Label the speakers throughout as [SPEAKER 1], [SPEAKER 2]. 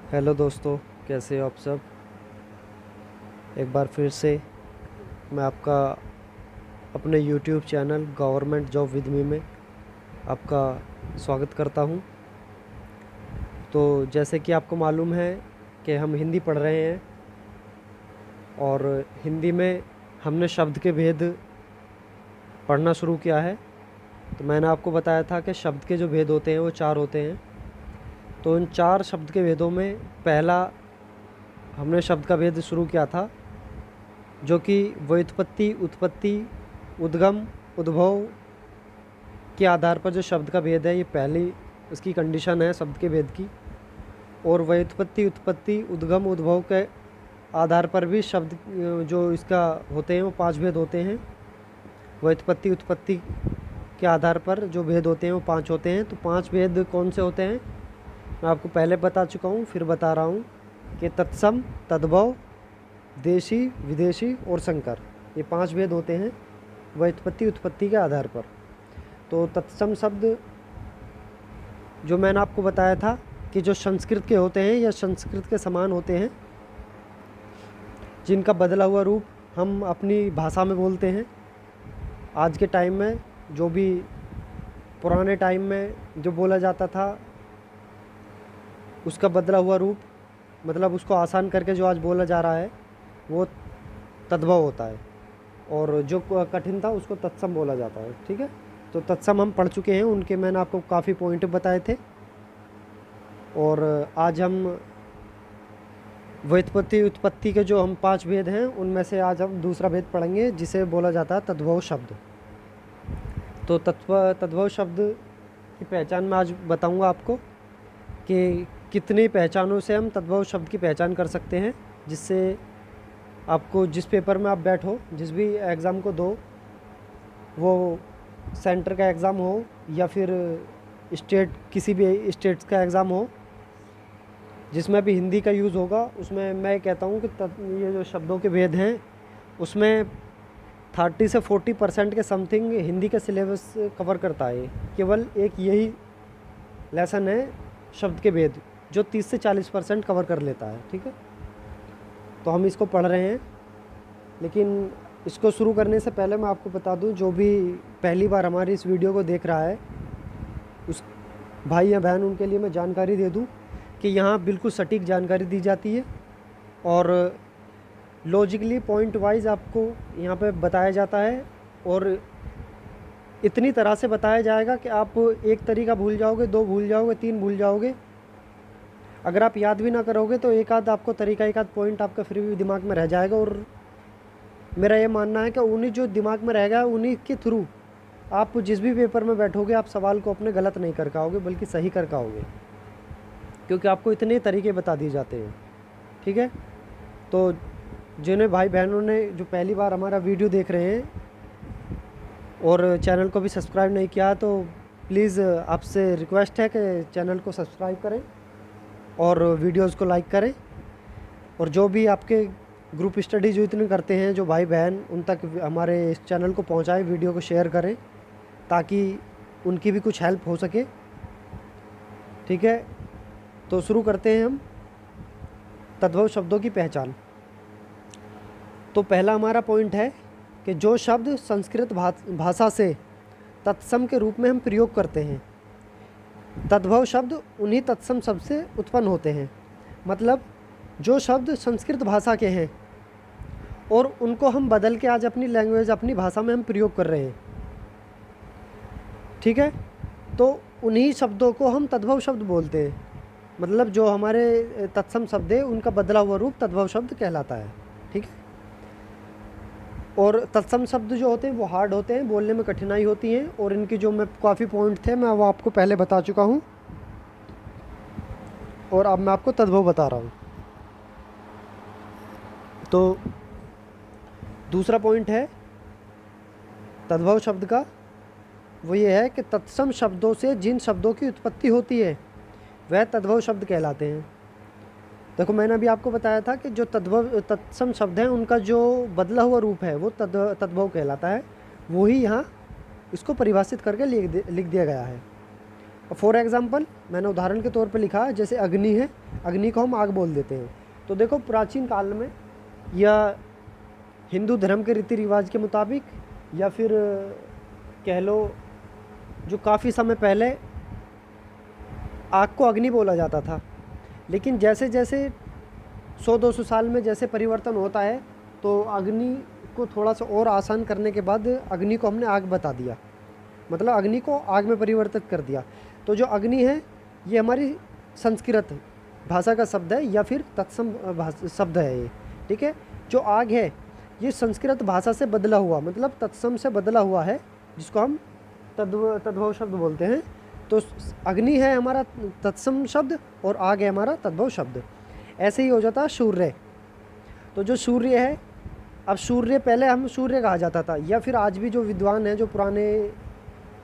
[SPEAKER 1] Hello दोस्तों, कैसे हो आप सब। एक बार फिर से मैं आपका अपने YouTube channel government job with me में आपका स्वागत करता हूं। तो जैसे कि आपको मालूम है कि हम हिंदी पढ़ रहे हैं और हिंदी में हमने शब्द के भेद पढ़ना शुरू किया है। तो मैंने आपको बताया था कि शब्द के जो भेद होते हैं वो 4 होते हैं। तो इन 4 शब्द के भेदों में पहला हमने शब्द का भेद शुरू किया था, जो कि व्युत्पत्ति, उत्पत्ति, उद्गम, उद्भव के आधार पर जो शब्द का भेद है, ये पहली उसकी कंडीशन है शब्द के भेद की। और व्युत्पत्ति, उत्पत्ति, उद्गम, उद्भव के आधार पर भी शब्द जो इसका होते हैं वो 5 भेद होते हैं। व्युत्पत्ति, उत्पत्ति के आधार पर जो भेद होते हैं वो 5 होते हैं। तो 5 भेद कौन से होते हैं मैं आपको पहले बता चुका हूँ, फिर बता रहा हूँ कि तत्सम, तद्भव, देशी, विदेशी और संकर, ये 5 भेद होते हैं व्युत्पत्ति, उत्पत्ति के आधार पर। तो तत्सम शब्द जो मैंने आपको बताया था कि जो संस्कृत के होते हैं या संस्कृत के समान होते हैं, जिनका बदला हुआ रूप हम अपनी भाषा में बोलते हैं। आज के टाइम में जो भी पुराने टाइम में जो बोला जाता था, उसका बदला हुआ रूप, मतलब उसको आसान करके जो आज बोला जा रहा है, वो तद्भव होता है। और जो कठिन था उसको तत्सम बोला जाता है। ठीक है, तो तत्सम हम पढ़ चुके हैं, उनके मैंने आपको काफ़ी पॉइंट बताए थे। और आज हम व्युत्पत्ति, उत्पत्ति के जो हम 5 भेद हैं उनमें से आज हम दूसरा भेद पढ़ेंगे, जिसे बोला जाता है तद्भव शब्द। तो तद्भव शब्द की पहचान मैं आज बताऊंगा आपको कि कितनी पहचानों से हम तद्भव शब्द की पहचान कर सकते हैं, जिससे आपको जिस पेपर में आप बैठो, जिस भी एग्ज़ाम को दो, वो सेंटर का एग्ज़ाम हो या फिर स्टेट, किसी भी स्टेट्स का एग्ज़ाम हो, जिसमें भी हिंदी का यूज़ होगा, उसमें मैं कहता हूँ कि ये जो शब्दों के भेद हैं उसमें 30 से 40% के समथिंग हिंदी का सिलेबस कवर करता है। केवल एक यही लेसन है शब्द के भेद जो 30 से 40% कवर कर लेता है। ठीक है, तो हम इसको पढ़ रहे हैं। लेकिन इसको शुरू करने से पहले मैं आपको बता दूं, जो भी पहली बार हमारी इस वीडियो को देख रहा है, उस भाई या बहन, उनके लिए मैं जानकारी दे दूं कि यहाँ बिल्कुल सटीक जानकारी दी जाती है और लॉजिकली पॉइंट वाइज आपको यहाँ पे बताया जाता है। और इतनी तरह से बताया जाएगा कि आप एक तरीका भूल जाओगे, 2 भूल जाओगे, 3 भूल जाओगे। अगर आप याद भी ना करोगे तो एक आध आपको तरीका, एक आध पॉइंट आपका फिर भी दिमाग में रह जाएगा। और मेरा ये मानना है कि उन्हीं जो दिमाग में रहेगा, उन्हीं के थ्रू आप जिस भी पेपर में बैठोगे, आप सवाल को अपने गलत नहीं कर पाओगे, बल्कि सही कर पाओगे, क्योंकि आपको इतने तरीके बता दिए जाते हैं। ठीक है, तो जिन्हें भाई बहनों ने जो पहली बार हमारा वीडियो देख रहे हैं और चैनल को भी सब्सक्राइब नहीं किया, तो प्लीज़ आपसे रिक्वेस्ट है कि चैनल को सब्सक्राइब करें और वीडियोस को लाइक करें। और जो भी आपके ग्रुप स्टडी जो इतने करते हैं, जो भाई बहन, उन तक हमारे इस चैनल को पहुंचाएं, वीडियो को शेयर करें, ताकि उनकी भी कुछ हेल्प हो सके। ठीक है, तो शुरू करते हैं हम तद्भव शब्दों की पहचान। तो पहला हमारा पॉइंट है कि जो शब्द संस्कृत भाषा से तत्सम के रूप में हम प्रयोग करते हैं, तद्भव शब्द उन्हीं तत्सम शब्द से उत्पन्न होते हैं। मतलब जो शब्द संस्कृत भाषा के हैं और उनको हम बदल के आज अपनी लैंग्वेज, अपनी भाषा में हम प्रयोग कर रहे हैं। ठीक है, तो उन्हीं शब्दों को हम तद्भव शब्द बोलते हैं। मतलब जो हमारे तत्सम शब्द है, उनका बदला हुआ रूप तद्भव शब्द कहलाता है। ठीक है, और तत्सम शब्द जो होते हैं वो हार्ड होते हैं, बोलने में कठिनाई होती है, और इनकी जो मैं काफ़ी पॉइंट थे मैं वो आपको पहले बता चुका हूँ, और अब मैं आपको तद्भव बता रहा हूँ। तो दूसरा पॉइंट है तद्भव शब्द का, वो ये है कि तत्सम शब्दों से जिन शब्दों की उत्पत्ति होती है वह तद्भव शब्द कहलाते हैं। देखो, मैंने अभी आपको बताया था कि जो तत्सम शब्द हैं, उनका जो बदला हुआ रूप है वो तद्भव कहलाता है। वही यहाँ इसको परिभाषित करके लिख दिया गया है। फॉर एग्ज़ाम्पल मैंने उदाहरण के तौर पे लिखा है, जैसे अग्नि है, अग्नि को हम आग बोल देते हैं। तो देखो प्राचीन काल में या हिंदू धर्म के रीति रिवाज के मुताबिक, या फिर कह लो जो काफ़ी समय पहले आग को अग्नि बोला जाता था। लेकिन जैसे जैसे 100-200 साल में जैसे परिवर्तन होता है, तो अग्नि को थोड़ा सा और आसान करने के बाद अग्नि को हमने आग बता दिया, मतलब अग्नि को आग में परिवर्तित कर दिया। तो जो अग्नि है ये हमारी संस्कृत भाषा का शब्द है या फिर तत्सम शब्द है ये, ठीक है। जो आग है ये संस्कृत भाषा से बदला हुआ, मतलब तत्सम से बदला हुआ है, जिसको हम तद्भव शब्द बोलते हैं। तो अग्नि है हमारा तत्सम शब्द और आग है हमारा तद्भव शब्द। ऐसे ही हो जाता है सूर्य। तो जो सूर्य है, अब सूर्य पहले हम सूर्य कहा जाता था, या फिर आज भी जो विद्वान हैं, जो पुराने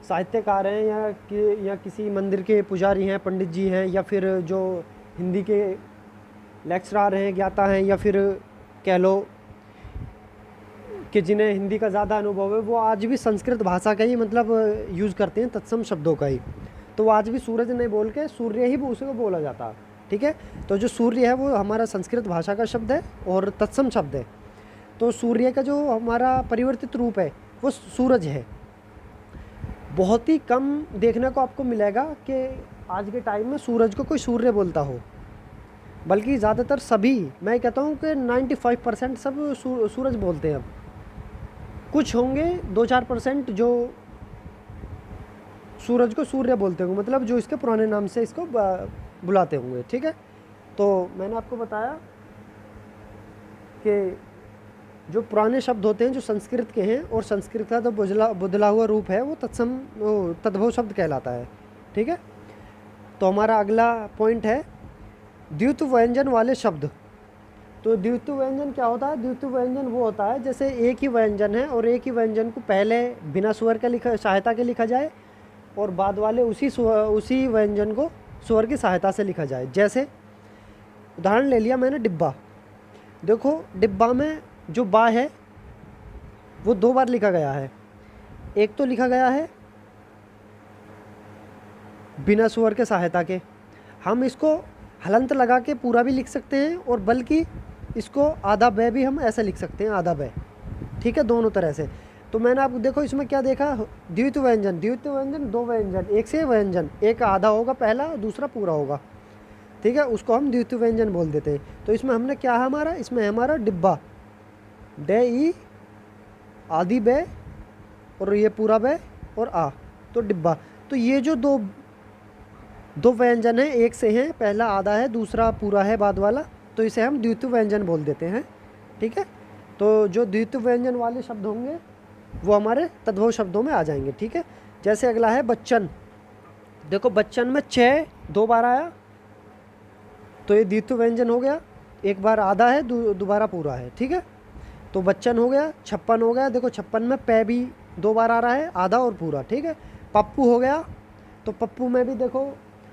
[SPEAKER 1] साहित्यकार हैं, या किसी मंदिर के पुजारी हैं, पंडित जी हैं, या फिर जो हिंदी के लेक्चरार हैं, ज्ञाता हैं, या फिर कह लो कि जिन्हें हिंदी का ज़्यादा अनुभव है, वो आज भी संस्कृत भाषा का ही मतलब यूज़ करते हैं, तत्सम शब्दों का ही। तो वो आज भी सूरज नहीं बोल के सूर्य ही उसे को बोला जाता है, ठीक है। तो जो सूर्य है वो हमारा संस्कृत भाषा का शब्द है और तत्सम शब्द है। तो सूर्य का जो हमारा परिवर्तित रूप है वो सूरज है। बहुत ही कम देखने को आपको मिलेगा कि आज के टाइम में सूरज को कोई सूर्य बोलता हो, बल्कि ज़्यादातर सभी, मैं कहता हूँ कि 95% सब सूरज बोलते हैं। अब कुछ होंगे 2-4% जो सूरज को सूर्य बोलते होंगे, मतलब जो इसके पुराने नाम से इसको बुलाते होंगे, ठीक है। तो मैंने आपको बताया कि जो पुराने शब्द होते हैं जो संस्कृत के हैं, और संस्कृत का तो बदला हुआ रूप है वो तद्भव शब्द कहलाता है, ठीक है। तो हमारा अगला पॉइंट है द्वित्व व्यंजन वाले शब्द। तो द्वित्व व्यंजन क्या होता है? द्वित्व व्यंजन वो होता है जैसे एक ही व्यंजन है और एक ही व्यंजन को पहले बिना स्वर के सहायता के लिखा जाए, और बाद वाले उसी व्यंजन को स्वर की सहायता से लिखा जाए। जैसे उदाहरण ले लिया मैंने डिब्बा। देखो डिब्बा में जो बा है वो 2 बार लिखा गया है। एक तो लिखा गया है बिना स्वर के सहायता के, हम इसको हलंत लगा के पूरा भी लिख सकते हैं, और बल्कि इसको आधा बै भी हम ऐसे लिख सकते हैं, आधा बै, ठीक है, दोनों तरह से। तो मैंने आप देखो इसमें क्या देखा, द्वित्व व्यंजन। द्वित्व व्यंजन 2 व्यंजन, एक से व्यंजन, एक आधा होगा पहला, दूसरा पूरा होगा, ठीक है, उसको हम द्वित्व व्यंजन बोल देते हैं। तो इसमें हमने क्या है हमारा, इसमें है हमारा डिब्बा, डे ई आधी बै और ये पूरा बै और आ, तो डिब्बा। तो ये जो दो व्यंजन है एक से हैं, पहला आधा है दूसरा पूरा है बाद वाला, तो इसे हम द्वित्व व्यंजन बोल देते हैं, ठीक है। तो जो द्वित्व व्यंजन वाले शब्द होंगे वो हमारे तद्भव शब्दों में आ जाएंगे, ठीक है। जैसे अगला है बच्चन। देखो बच्चन में 6 2 बार आया, तो ये द्वित्व व्यंजन हो गया, एक बार आधा है दोबारा पूरा है, ठीक है। तो बच्चन हो गया। 56 हो गया, देखो 56 में पै भी 2 बार आ रहा है, आधा और पूरा, ठीक है। पप्पू हो गया, तो पप्पू में भी देखो,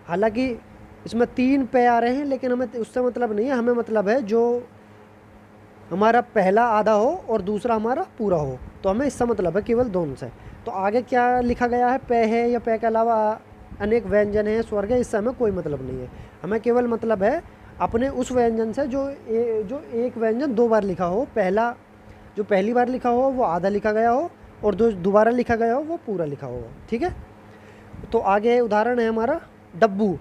[SPEAKER 1] हालांकि इसमें 3 पै आ रहे हैं, लेकिन हमें उससे मतलब नहीं है, हमें मतलब है जो हमारा पहला आधा हो और दूसरा हमारा पूरा हो, तो हमें इससे मतलब है केवल दोनों से। तो आगे क्या लिखा गया है, पै है या पै के अलावा अनेक व्यंजन है, स्वर्ग है, इससे हमें कोई मतलब नहीं है। हमें केवल मतलब है अपने उस व्यंजन से जो एक व्यंजन 2 बार लिखा हो, पहला जो पहली बार लिखा हो वो आधा लिखा गया हो, और दोबारा लिखा गया हो वो पूरा लिखा हो, ठीक है। तो आगे उदाहरण है हमारा डब्बू।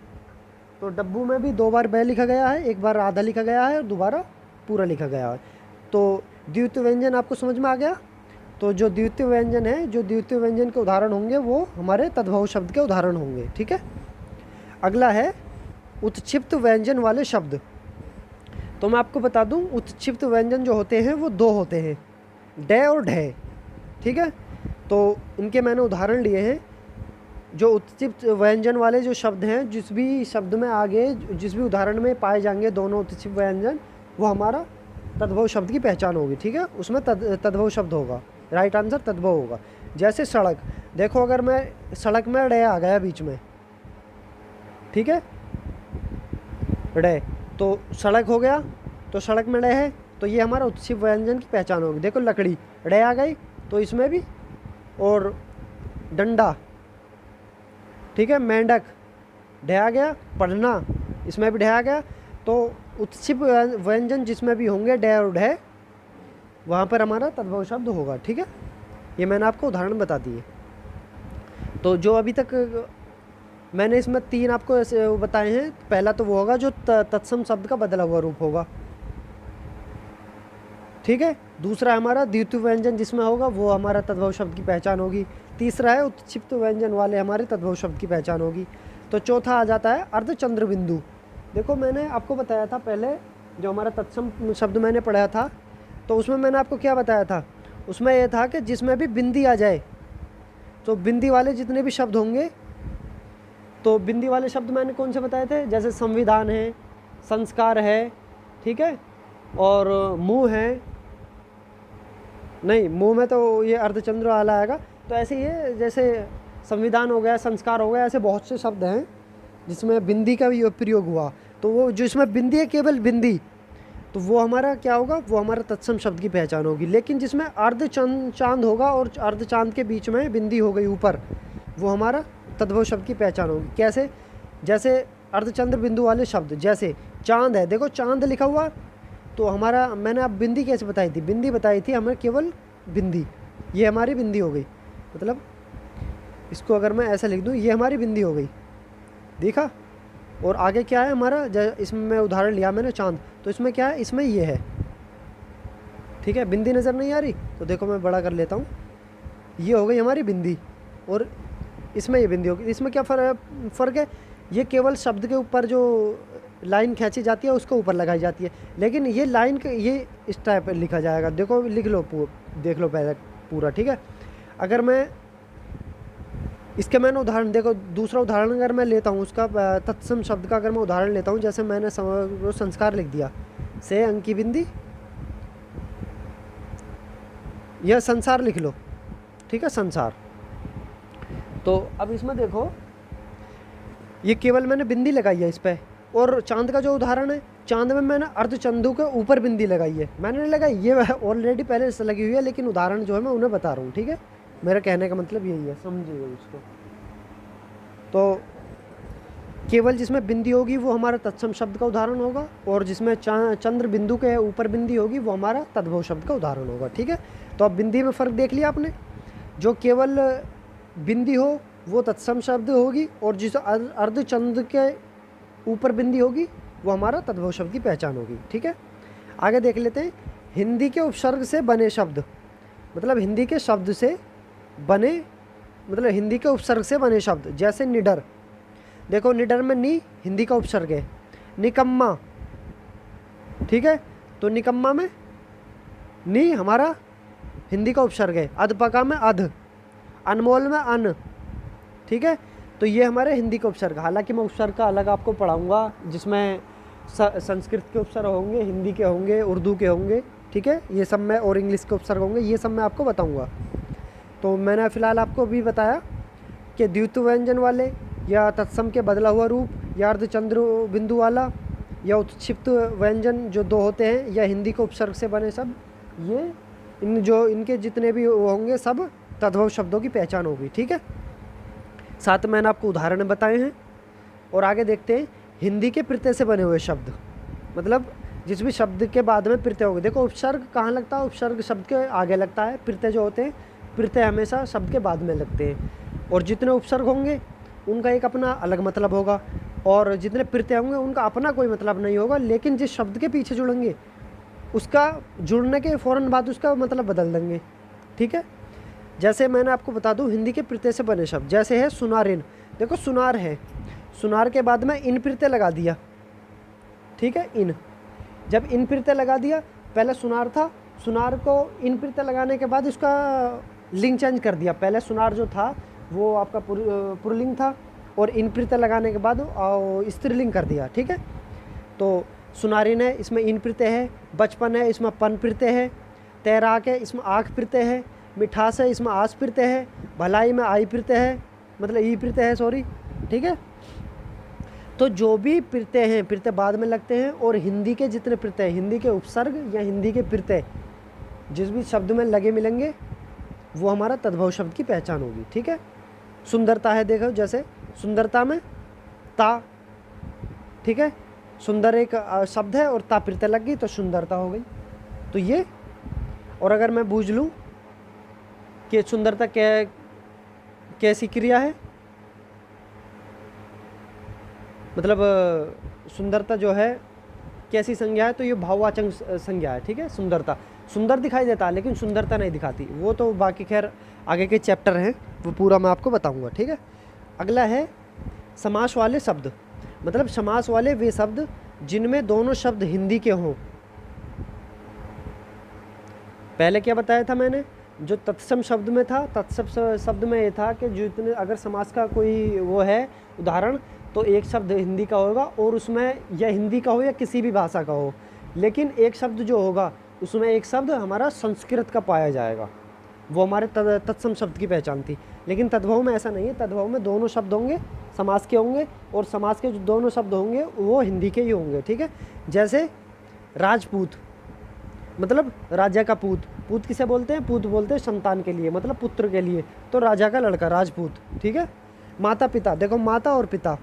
[SPEAKER 1] तो डब्बू में भी 2 बार बै लिखा गया है, एक बार आधा लिखा गया है और दोबारा पूरा लिखा गया है। तो द्वित्व व्यंजन आपको समझ में आ गया। तो जो द्वित्व व्यंजन है, जो द्वित्व व्यंजन के उदाहरण होंगे वो हमारे तद्भव शब्द के उदाहरण होंगे, ठीक है। अगला है उत्क्षिप्त व्यंजन वाले शब्द। तो मैं आपको बता दूं, उत्क्षिप्त व्यंजन जो होते हैं वो 2 होते हैं, डे और ढे, ठीक है। तो इनके मैंने उदाहरण लिए हैं। जो उत्क्षिप्त व्यंजन वाले जो शब्द हैं, जिस भी शब्द में आगे जिस भी उदाहरण में पाए जाएंगे दोनों उत्क्षिप्त व्यंजन, वो हमारा तद्भव शब्द की पहचान होगी, ठीक है। उसमें तद्भव शब्द होगा, राइट आंसर तद्भव होगा। जैसे सड़क, देखो अगर मैं सड़क में रे आ गया बीच में, ठीक है, रे, तो सड़क हो गया, तो सड़क में रे है, तो ये हमारा उत्क्षिप्त व्यंजन की पहचान होगी। देखो लकड़ी, रे आ गई, तो इसमें भी, और डंडा, ठीक है, मेंढक, ढ आ गया। पढ़ना, इसमें भी ढ आ गया। तो उत्क्षिप व्यंजन जिसमें भी होंगे ड और ढ, वहाँ पर हमारा तद्भव शब्द होगा। ठीक है, ये मैंने आपको उदाहरण बता दिए। तो जो अभी तक मैंने इसमें 3 आपको ऐसे बताए हैं, पहला तो वो होगा जो तत्सम शब्द का बदला हुआ रूप होगा। ठीक है, दूसरा हमारा द्वितीय व्यंजन जिसमें होगा वो हमारा तद्भव शब्द की पहचान होगी। तीसरा है उत्क्षिप्त व्यंजन वाले हमारे तद्भव शब्द की पहचान होगी। तो चौथा आ जाता है अर्धचंद्र बिंदु। देखो मैंने आपको बताया था पहले, जो हमारा तत्सम शब्द मैंने पढ़ाया था, तो उसमें मैंने आपको क्या बताया था, उसमें यह था कि जिसमें भी बिंदी आ जाए, तो बिंदी वाले जितने भी शब्द होंगे, तो बिंदी वाले शब्द मैंने कौन से बताए थे, जैसे संविधान है, संस्कार है, ठीक है, और मुँह है, नहीं मुँह में तो ये अर्धचंद्र वाला आएगा। तो ऐसे ही जैसे संविधान हो गया, संस्कार हो गया, ऐसे बहुत से शब्द हैं जिसमें बिंदी का भी प्रयोग हुआ। तो वो जो इसमें बिंदी है, केवल बिंदी, तो वो हमारा क्या होगा, वो हमारा तत्सम शब्द की पहचान होगी। लेकिन जिसमें अर्ध चांद होगा और अर्ध चांद के बीच में बिंदी हो गई ऊपर, वो हमारा तद्भव शब्द की पहचान होगी। कैसे, जैसे अर्धचंद्र बिंदु वाले शब्द, जैसे चांद है, देखो चांद लिखा हुआ, तो हमारा मैंने अब बिंदी कैसे बताई थी, बिंदी बताई थी हमें केवल बिंदी, ये हमारी बिंदी हो गई। मतलब इसको अगर मैं ऐसा लिख दूँ, ये हमारी बिंदी हो गई, देखा। और आगे क्या है हमारा, इसमें मैं उदाहरण लिया मैंने चांद, तो इसमें क्या है, इसमें ये है। ठीक है, बिंदी नज़र नहीं आ रही, तो देखो मैं बड़ा कर लेता हूँ, ये हो गई हमारी बिंदी, और इसमें ये बिंदी होगी। इसमें क्या फ़र्क है, ये केवल शब्द के ऊपर जो लाइन खींची जाती है उसके ऊपर लगाई जाती है, लेकिन ये लाइन के ये इस टाइप लिखा जाएगा। देखो लिख लो, देख लो पहले पूरा। ठीक है, अगर मैं इसके मैंने उदाहरण, देखो दूसरा उदाहरण अगर मैं लेता हूँ उसका तत्सम शब्द का, अगर मैं उदाहरण लेता हूँ, जैसे मैंने संस्कार लिख दिया, से अंकी बिंदी, यह संसार लिख लो। ठीक है, संसार। तो अब इसमें देखो, ये केवल मैंने बिंदी लगाई है इस पर। और चांद का जो उदाहरण है, चांद में मैंने अर्धचंदू के ऊपर बिंदी लगाई है, मैंने नहीं लगाई, ये ऑलरेडी पहले से लगी हुई है, लेकिन उदाहरण जो है मैं उन्हें बता रहा हूँ। ठीक है, मेरा कहने का मतलब यही है, समझिए उसको। तो केवल जिसमें बिंदी होगी वो हमारा तत्सम शब्द का उदाहरण होगा, और जिसमें चंद्र बिंदु के ऊपर बिंदी होगी वो हमारा तद्भव शब्द का उदाहरण होगा। ठीक है, तो अब बिंदी में फ़र्क देख लिया आपने, जो केवल बिंदी हो वो तत्सम शब्द होगी, और जिस अर्धचंद्र के ऊपर बिंदी होगी वो हमारा तद्भव शब्द की पहचान होगी। ठीक है, आगे देख लेते हैं। हिंदी के उपसर्ग से बने शब्द, मतलब हिंदी के शब्द से बने, मतलब हिंदी के उपसर्ग से बने शब्द, जैसे निडर, देखो निडर में नी हिंदी का उपसर्ग है। निकम्मा, ठीक है, तो निकम्मा में नी हमारा हिंदी का उपसर्ग है। अधपका में अध, अनमोल में अन। ठीक है, तो ये हमारे हिंदी के उपसर्ग। हालांकि मैं उपसर्ग का अलग आपको पढ़ाऊँगा, जिसमें संस्कृत के उपसर्ग होंगे, हिंदी के होंगे, उर्दू के होंगे। ठीक है, ये सब मैं, और इंग्लिश के उपसर्ग होंगे, ये सब मैं आपको बताऊँगा। तो मैंने फ़िलहाल आपको भी बताया कि द्वितीय व्यंजन वाले, या तत्सम के बदला हुआ रूप, या अर्धचंद्र बिंदु वाला, या उत्क्षिप्त व्यंजन जो 2 होते हैं, या हिंदी के उपसर्ग से बने सब, ये इनके जितने भी होंगे सब तद्भव शब्दों की पहचान होगी। ठीक है, साथ में मैंने आपको उदाहरण बताए हैं। और आगे देखते हैं हिंदी के प्रत्यय से बने हुए शब्द, मतलब जिस भी शब्द के बाद में प्रत्यय होगा। देखो उपसर्ग कहाँ लगता है, उपसर्ग शब्द के आगे लगता है, प्रत्यय जो होते हैं, प्रत्यय हमेशा शब्द के बाद में लगते हैं। और जितने उपसर्ग होंगे उनका एक अपना अलग मतलब होगा, और जितने प्रत्यय होंगे उनका अपना कोई मतलब नहीं होगा, लेकिन जिस शब्द के पीछे जुड़ेंगे उसका जुड़ने के फ़ौरन बाद उसका मतलब बदल देंगे। ठीक है, जैसे मैंने आपको बता दूं हिंदी के प्रत्यय से बने शब्द, जैसे है सुनारिन। देखो सुनार है, सुनार के बाद में इन प्रत्यय लगा दिया। ठीक है, इन, जब इन प्रत्यय लगा दिया, पहले सुनार था, सुनार को इन प्रत्यय लगाने के बाद उसका लिंग चेंज कर दिया। पहले सुनार जो था वो आपका पुल्लिंग था, और इन प्रत्यय लगाने के बाद स्त्रीलिंग कर दिया। ठीक है, तो सुनारिन है, इसमें इन प्रत्यय है। बचपन है, इसमें पन प्रत्यय है। तैराक है, इसमें आँख प्रत्यय है। मिठास है, इसमें आस प्रत्यय है। भलाई में आई प्रत्यय है, मतलब ई प्रत्यय है, सॉरी। ठीक है, तो जो भी प्रत्यय हैं, प्रत्यय बाद में लगते हैं, और हिंदी के जितने प्रत्यय, हिंदी के उपसर्ग या हिंदी के प्रत्यय जिस भी शब्द में लगे मिलेंगे वो हमारा तद्भव शब्द की पहचान होगी। ठीक है, सुंदरता है, देखो जैसे सुंदरता में ता, ठीक है, सुंदर एक शब्द है और ता प्रत्यय लग गई तो सुंदरता हो गई। तो ये, और अगर मैं बूझ लूँ कि सुंदरता कैसी क्रिया है, मतलब सुंदरता जो है कैसी संज्ञा है, तो ये भाववाचक संज्ञा है, ठीक है। सुंदरता, सुंदर दिखाई देता है लेकिन सुंदरता नहीं दिखाती, वो तो बाकी खैर आगे के चैप्टर हैं, वो पूरा मैं आपको बताऊंगा, ठीक है। अगला है समास वाले शब्द, मतलब समास वाले वे शब्द जिनमें दोनों शब्द हिंदी के हों। पहले क्या बताया था मैंने, जो तत्सम शब्द में था, तत्सम शब्द में ये था कि जितने अगर समास का कोई वो है उदाहरण, तो एक शब्द हिंदी का होगा और उसमें या हिंदी का हो या किसी भी भाषा का हो, लेकिन एक शब्द जो होगा उसमें एक शब्द हमारा संस्कृत का पाया जाएगा, वो हमारे तत्सम शब्द की पहचान थी। लेकिन तद्भव में ऐसा नहीं है, तद्भव में दोनों शब्द होंगे समास के होंगे, और समास के जो दोनों शब्द होंगे वो हिंदी के ही होंगे, ठीक है। जैसे राजपूत, मतलब राजा का पूत, पूत किसे बोलते हैं, पूत बोलते हैं संतान के लिए, मतलब पुत्र के लिए, तो राजा का लड़का राजपूत, ठीक है। माता पिता, देखो माता और पिता,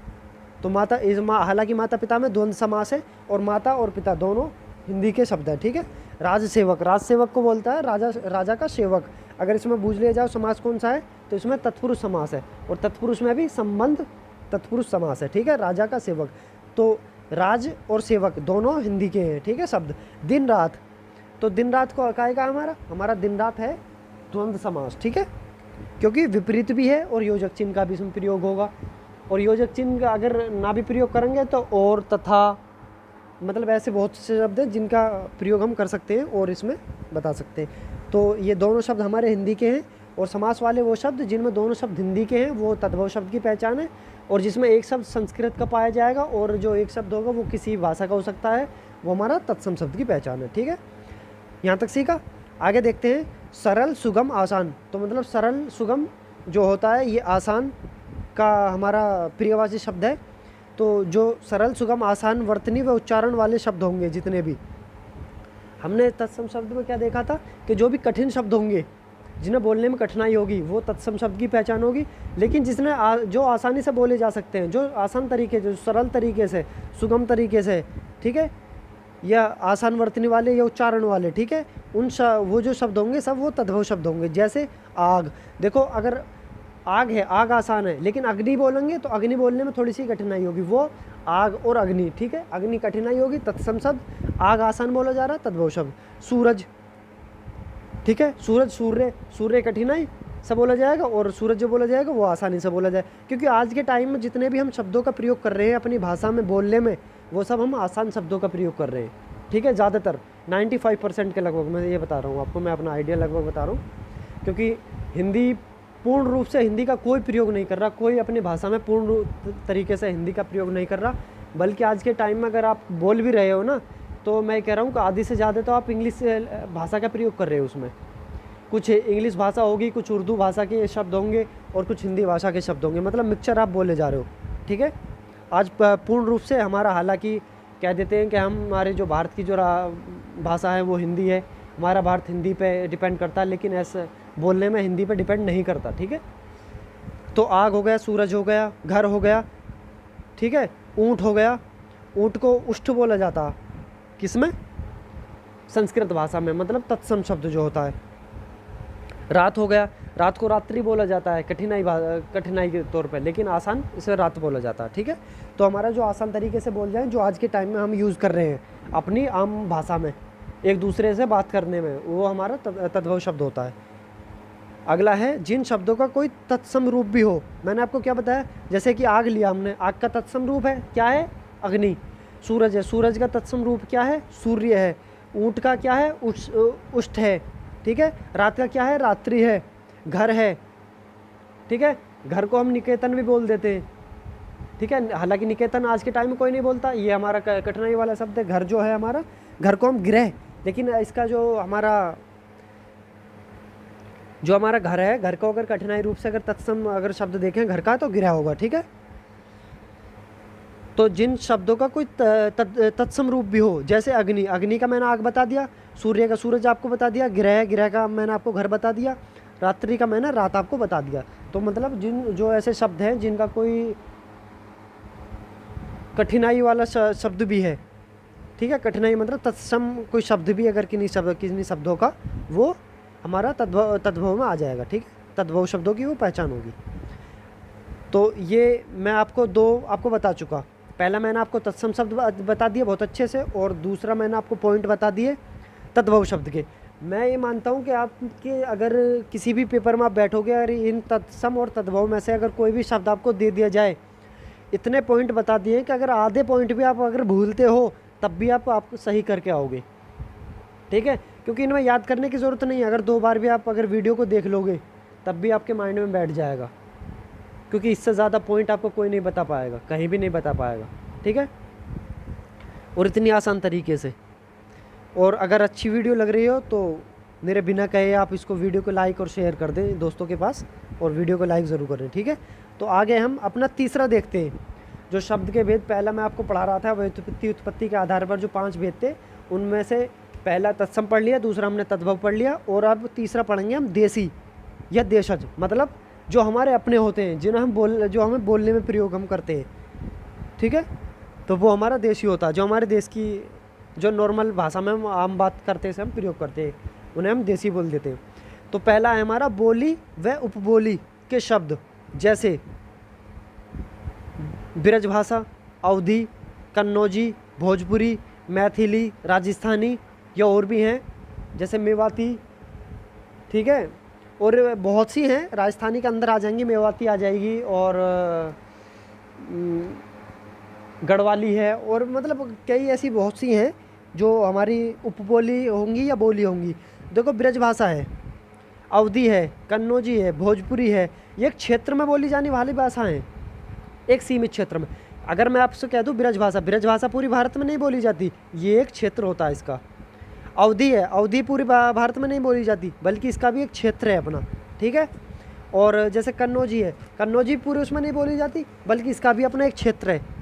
[SPEAKER 1] तो माता इस हालांकि माता पिता में द्वंद्व समास है और माता और पिता दोनों हिंदी के शब्द है, ठीक है। राज सेवक, राज सेवक को बोलता है राजा का सेवक। अगर इसमें बूझ लिया जाए समास कौन सा है, तो इसमें तत्पुरुष समास है, और तत्पुरुष में भी संबंध तत्पुरुष समास है, ठीक है। राजा का सेवक, तो राज और सेवक दोनों हिंदी के हैं, ठीक है शब्द। दिन रात, तो दिन रात को काय का हमारा दिन रात है द्वंद्व समास, ठीक है, क्योंकि विपरीत भी है और योजक चिन्ह का भी इसमें प्रयोग होगा, और योजक चिन्ह का अगर ना भी प्रयोग करेंगे तो और, तथा, मतलब ऐसे बहुत से शब्द हैं जिनका प्रयोग हम कर सकते हैं और इसमें बता सकते हैं। तो ये दोनों शब्द हमारे हिंदी के हैं, और समास वाले वो शब्द जिनमें दोनों शब्द हिंदी के हैं वो तद्भव शब्द की पहचान है, और जिसमें एक शब्द संस्कृत का पाया जाएगा और जो एक शब्द होगा वो किसी भाषा का हो सकता है, वो हमारा तत्सम शब्द की पहचान है, ठीक है। यहाँ तक सीखा। आगे देखते हैं सरल सुगम आसान, तो मतलब सरल सुगम जो होता है ये आसान का हमारा प्रियवाची शब्द है। तो जो सरल सुगम आसान वर्तनी व उच्चारण वाले शब्द होंगे जितने भी, हमने तत्सम शब्द में क्या देखा था कि जो भी कठिन शब्द होंगे जिन्हें बोलने में कठिनाई होगी वो तत्सम शब्द की पहचान होगी, लेकिन जो आसानी से बोले जा सकते हैं, जो आसान तरीके, जो सरल तरीके से, सुगम तरीके से, ठीक है, या आसान वर्तनी वाले या उच्चारण वाले, ठीक है, वो जो शब्द होंगे सब वो तद्भव शब्द होंगे। जैसे आग, देखो अगर आग है, आग आसान है, लेकिन अग्नि बोलेंगे तो अग्नि बोलने में थोड़ी सी कठिनाई होगी, वो आग और अग्नि, ठीक है, अग्नि कठिनाई होगी तत्सम शब्द, आग आसान बोला जा रहा है तद्भव शब्द। सूरज, ठीक है, सूरज, सूर्य कठिनाई से बोला जाएगा, और सूरज जो बोला जाएगा वो आसानी से बोला जाए, क्योंकि आज के टाइम में जितने भी हम शब्दों का प्रयोग कर रहे हैं अपनी भाषा में बोलने में, वो सब हम आसान शब्दों का प्रयोग कर रहे हैं, ठीक है। ज़्यादातर 95% के लगभग मैं ये बता रहा हूँ आपको, मैं अपना आइडिया लगभग बता रहा हूँ, क्योंकि हिंदी पूर्ण रूप से हिंदी का कोई प्रयोग नहीं कर रहा, कोई अपनी भाषा में पूर्ण तरीके से हिंदी का प्रयोग नहीं कर रहा, बल्कि आज के टाइम में अगर आप बोल भी रहे हो ना, तो मैं कह रहा हूँ कि आधी से ज़्यादा तो आप इंग्लिश भाषा का प्रयोग कर रहे हो, उसमें कुछ इंग्लिश भाषा होगी, कुछ उर्दू भाषा के शब्द होंगे और कुछ हिंदी भाषा के शब्द होंगे, मतलब मिक्सचर आप बोले जा रहे हो, ठीक है। आज पूर्ण रूप से हमारा, हालांकि कह देते हैं कि हमारे जो भारत की जो भाषा है वो हिंदी है, हमारा भारत हिंदी पे डिपेंड करता है, लेकिन ऐसे बोलने में हिंदी पे डिपेंड नहीं करता, ठीक है। तो आग हो गया, सूरज हो गया, घर हो गया, ठीक है, ऊँट हो गया, ऊँट को उष्ट बोला जाता, किसमें, संस्कृत भाषा में, मतलब तत्सम शब्द जो होता है। रात हो गया, रात को रात्रि बोला जाता है कठिनाई के तौर पे, लेकिन आसान इसे रात बोला जाता है, ठीक है। तो हमारा जो आसान तरीके से बोल जाए, जो आज के टाइम में हम यूज़ कर रहे हैं अपनी आम भाषा में एक दूसरे से बात करने में, वो हमारा तद्भव शब्द होता है। अगला है जिन शब्दों का कोई तत्सम रूप भी हो, मैंने आपको क्या बताया, जैसे कि आग लिया हमने, आग का तत्सम रूप है क्या है, अग्नि। सूरज है, सूरज का तत्सम रूप क्या है, सूर्य है। ऊँट का क्या है, उष्ट है, ठीक है। रात का क्या है, रात्रि है। घर है, ठीक है, घर को हम निकेतन भी बोल देते हैं, ठीक है, हालांकि निकेतन आज के टाइम में कोई नहीं बोलता, ये हमारा कठिनाई वाला शब्द है। घर जो है हमारा, घर को हम गृह, लेकिन इसका जो हमारा घर है, घर को अगर कठिनाई रूप से अगर तत्सम अगर शब्द देखें घर का, तो गृह होगा, ठीक है। तो जिन शब्दों का कोई तत्सम रूप भी हो, जैसे अग्नि, अग्नि का मैंने आग बता दिया, सूर्य का सूरज आपको बता दिया, गृह का मैंने आपको घर बता दिया, रात्रि का मैंने रात आपको बता दिया। तो मतलब जो ऐसे शब्द हैं जिनका कोई कठिनाई वाला शब्द भी है, ठीक है। कठिनाई मतलब तत्सम कोई शब्द भी अगर किन्हीं शब्दों का, वो हमारा तद्भव में आ जाएगा, ठीक है। तद्भव शब्दों की वो पहचान होगी। तो ये मैं आपको बता चुका। पहला मैंने आपको तत्सम शब्द बता दिए बहुत अच्छे से, और दूसरा मैंने आपको पॉइंट बता दिए तद्भव शब्द के। मैं ये मानता हूँ कि आपके अगर किसी भी पेपर में आप बैठोगे, अगर इन तत्सम और तद्भव में से अगर कोई भी शब्द आपको दे दिया जाए, इतने पॉइंट बता दिए कि अगर आधे पॉइंट भी आप अगर भूलते हो तब भी आप सही करके आओगे, ठीक है। क्योंकि इनमें याद करने की ज़रूरत नहीं है। अगर 2 बार भी आप अगर वीडियो को देख लोगे तब भी आपके माइंड में बैठ जाएगा, क्योंकि इससे ज़्यादा पॉइंट आपको कोई नहीं बता पाएगा, कहीं भी नहीं बता पाएगा, ठीक है। और इतनी आसान तरीके से। और अगर अच्छी वीडियो लग रही हो तो मेरे बिना कहे आप इसको वीडियो को लाइक और शेयर कर दें दोस्तों के पास, और वीडियो को लाइक ज़रूर करें, ठीक है। तो आगे हम अपना तीसरा देखते हैं, जो शब्द के भेद पहला मैं आपको पढ़ा रहा था, व्युत्पत्ति के आधार पर जो 5 भेद थे, उनमें से पहला तत्सम पढ़ लिया, दूसरा हमने तद्भव पढ़ लिया, और अब तीसरा पढ़ेंगे हम देसी या देशज, मतलब जो हमारे अपने होते हैं, जो हमें बोलने में प्रयोग हम करते हैं, ठीक है। तो वो हमारा देशी होता है, जो हमारे देश की जो नॉर्मल भाषा में हम आम बात करते से हम प्रयोग करते हैं, उन्हें हम देसी बोल देते हैं। तो पहला है हमारा बोली व उपबोली के शब्द, जैसे ब्रजभाषा, अवधी, कन्नौजी, भोजपुरी, मैथिली, राजस्थानी, या और भी हैं जैसे मेवाती, ठीक है। और बहुत सी हैं, राजस्थानी के अंदर आ जाएंगी, मेवाती आ जाएगी, और गढ़वाली है, और मतलब कई ऐसी बहुत सी हैं जो हमारी उपबोली होंगी या बोली होंगी। देखो ब्रजभाषा है, अवधी है, कन्नौजी है, भोजपुरी है, ये एक क्षेत्र में बोली जाने वाली भाषा है, एक सीमित क्षेत्र में। अगर मैं आपसे कह दूँ ब्रजभाषा पूरी भारत में नहीं बोली जाती, ये एक क्षेत्र होता है इसका। अवधी है, अवधी पूरी भारत में नहीं बोली जाती, बल्कि इसका भी एक क्षेत्र है अपना, ठीक है। और जैसे कन्नौजी है, कन्नौजी पूरी उसमें नहीं बोली जाती, बल्कि इसका भी अपना एक क्षेत्र है।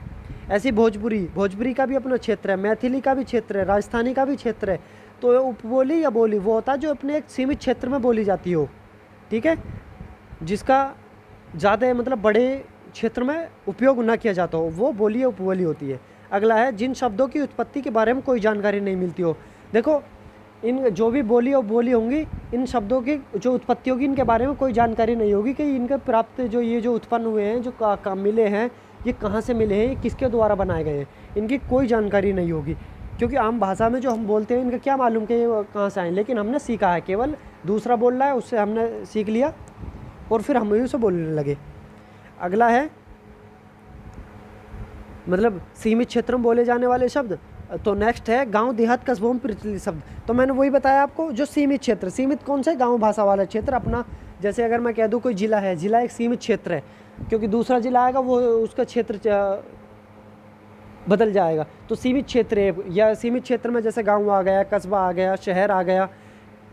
[SPEAKER 1] ऐसी भोजपुरी का भी अपना क्षेत्र है, मैथिली का भी क्षेत्र है, राजस्थानी का भी क्षेत्र है। तो उपबोली या बोली वो होता है जो अपने एक सीमित क्षेत्र में बोली जाती हो, ठीक है, जिसका ज़्यादा मतलब बड़े क्षेत्र में उपयोग ना किया जाता हो, वो बोली या उपबोली होती है। अगला है जिन शब्दों की उत्पत्ति के बारे में कोई जानकारी नहीं मिलती हो। देखो इन जो भी बोली और बोली होंगी, इन शब्दों की जो उत्पत्ति होगी इनके बारे में कोई जानकारी नहीं होगी कि इनके प्राप्त जो उत्पन्न हुए हैं, जो मिले हैं, ये कहाँ से मिले हैं, ये किसके द्वारा बनाए गए हैं, इनकी कोई जानकारी नहीं होगी। क्योंकि आम भाषा में जो हम बोलते हैं इनका क्या मालूम कि ये कहाँ से आए, लेकिन हमने सीखा है, केवल दूसरा बोल रहा है उससे हमने सीख लिया और फिर हम उसे बोलने लगे। अगला है मतलब सीमित क्षेत्र में बोले जाने वाले शब्द। तो नेक्स्ट है गांव देहात कस्बों में प्रचलित शब्द। तो मैंने वही बताया आपको, जो सीमित क्षेत्र, सीमित कौन सा है, गांव भाषा वाला क्षेत्र अपना। जैसे अगर मैं कह दूं कोई जिला है, जिला एक सीमित क्षेत्र है, क्योंकि दूसरा जिला आएगा वो उसका क्षेत्र बदल जाएगा। तो सीमित क्षेत्र है, या सीमित क्षेत्र में जैसे गाँव आ गया, कस्बा आ गया, शहर आ गया,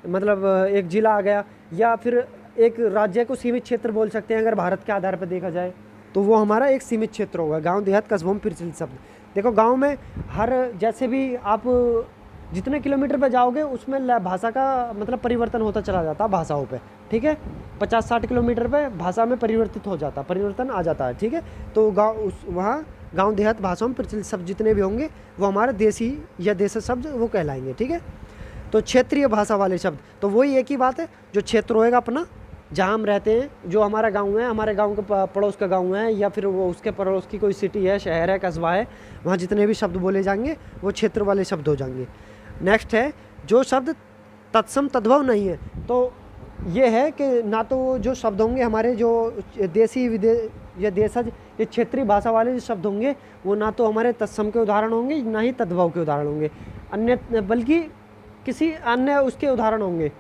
[SPEAKER 1] मतलब एक जिला आ गया, या फिर एक राज्य को सीमित क्षेत्र बोल सकते हैं अगर भारत के आधार पर देखा जाए, तो वो हमारा एक सीमित क्षेत्र होगा। गांव देहात कस्बों में प्रचलित शब्द। देखो गांव में हर जैसे भी आप जितने किलोमीटर पे जाओगे उसमें भाषा का मतलब परिवर्तन होता चला जाता है भाषाओं पे, ठीक है। 50-60 किलोमीटर पे भाषा में परिवर्तन आ जाता है, ठीक है। तो वहाँ गांव देहात भाषाओं में प्रचलित शब्द जितने भी होंगे वो हमारे देसी या देशज शब्द वो कहलाएंगे, ठीक है। तो क्षेत्रीय भाषा वाले शब्द, तो वही एक ही बात है, जो क्षेत्र होएगा अपना जहाँ हम रहते हैं, जो हमारा गांव है, हमारे गांव के पड़ोस का गांव है, या फिर वो उसके पड़ोस की कोई सिटी है, शहर है, कस्बा है, वहाँ जितने भी शब्द बोले जाएंगे वो क्षेत्र वाले शब्द हो जाएंगे। नेक्स्ट है जो शब्द तत्सम तद्भव नहीं है। तो ये है कि ना तो जो शब्द होंगे हमारे जो देसी या देशज या क्षेत्रीय भाषा वाले जो शब्द होंगे वो ना तो हमारे तत्सम के उदाहरण होंगे, ना ही तद्भव के उदाहरण होंगे, अन्य बल्कि किसी अन्य उसके उदाहरण होंगे,